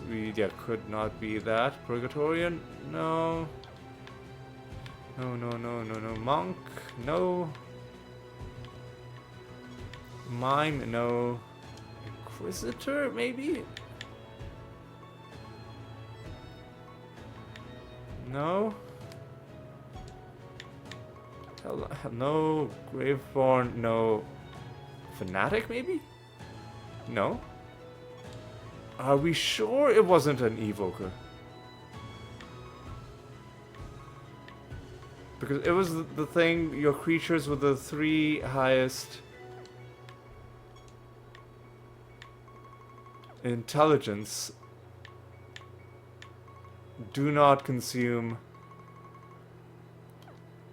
Could not be that. Purgatorian, no. No. Monk, no. Mime, no. Inquisitor, maybe? No. No. Graveborn, no. Fanatic, maybe? No. Are we sure it wasn't an evoker? Because it was the thing, your creatures with the 3 highest intelligence do not consume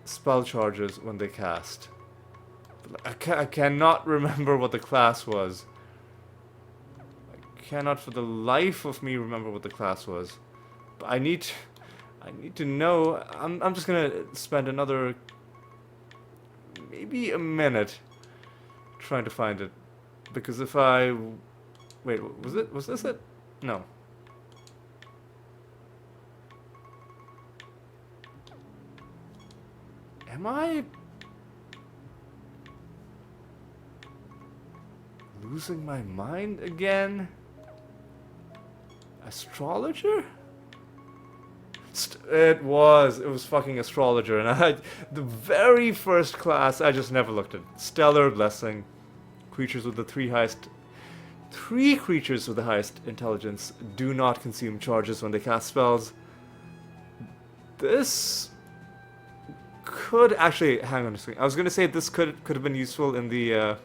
spell charges when they cast. I cannot remember what the class was. I cannot for the life of me remember what the class was. But I need to know. I'm just gonna spend another maybe a minute trying to find it. Because if I wait, was this it? No. Am I losing my mind again? Astrologer? It was fucking Astrologer, and the very first class I just never looked at. Stellar Blessing. Creatures with the 3 creatures with the highest intelligence do not consume charges when they cast spells. This could actually, hang on a second. I was gonna say this could have been useful in the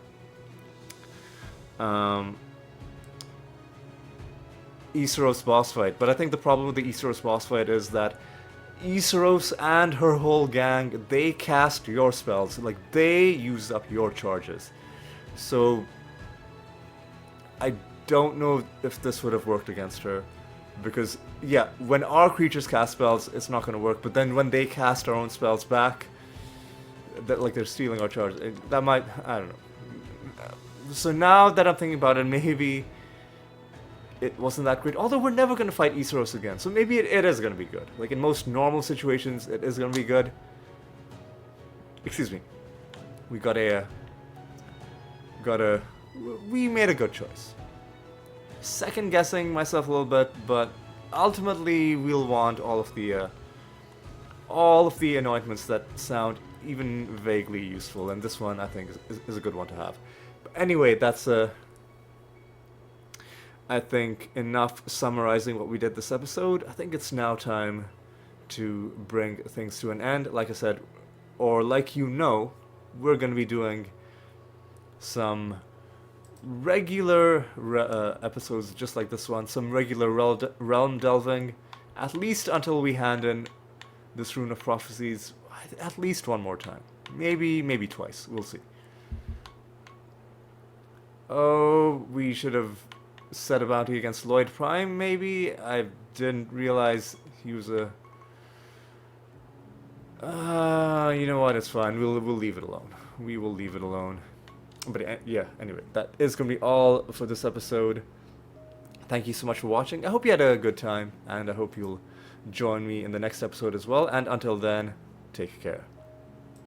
Iseros boss fight, but I think the problem with the Iseros boss fight is that Iseros and her whole gang, they cast your spells, like they use up your charges. So I don't know if this would have worked against her, because yeah, when our creatures cast spells, it's not going to work, but then when they cast our own spells back, that like they're stealing our charges, that might, I don't know. So now that I'm thinking about it, maybe it wasn't that great. Although we're never going to fight Iseros again, so maybe it is going to be good. Like in most normal situations, it is going to be good. Excuse me. We made a good choice. Second guessing myself a little bit, but ultimately we'll want all of the anointments that sound even vaguely useful, and this one I think is a good one to have. But anyway, that's I think enough summarizing what we did this episode. I think it's now time to bring things to an end. Like I said, or like you know, we're going to be doing some regular episodes just like this one, some regular realm delving, at least until we hand in this Rune of Prophecies at least one more time. Maybe twice. We'll see. Oh, we should have set a bounty against Lloyd Prime, maybe? I didn't realize he was a... you know what, it's fine. We'll leave it alone. We will leave it alone. But yeah, anyway, that is going to be all for this episode. Thank you so much for watching. I hope you had a good time, and I hope you'll join me in the next episode as well. And until then, take care.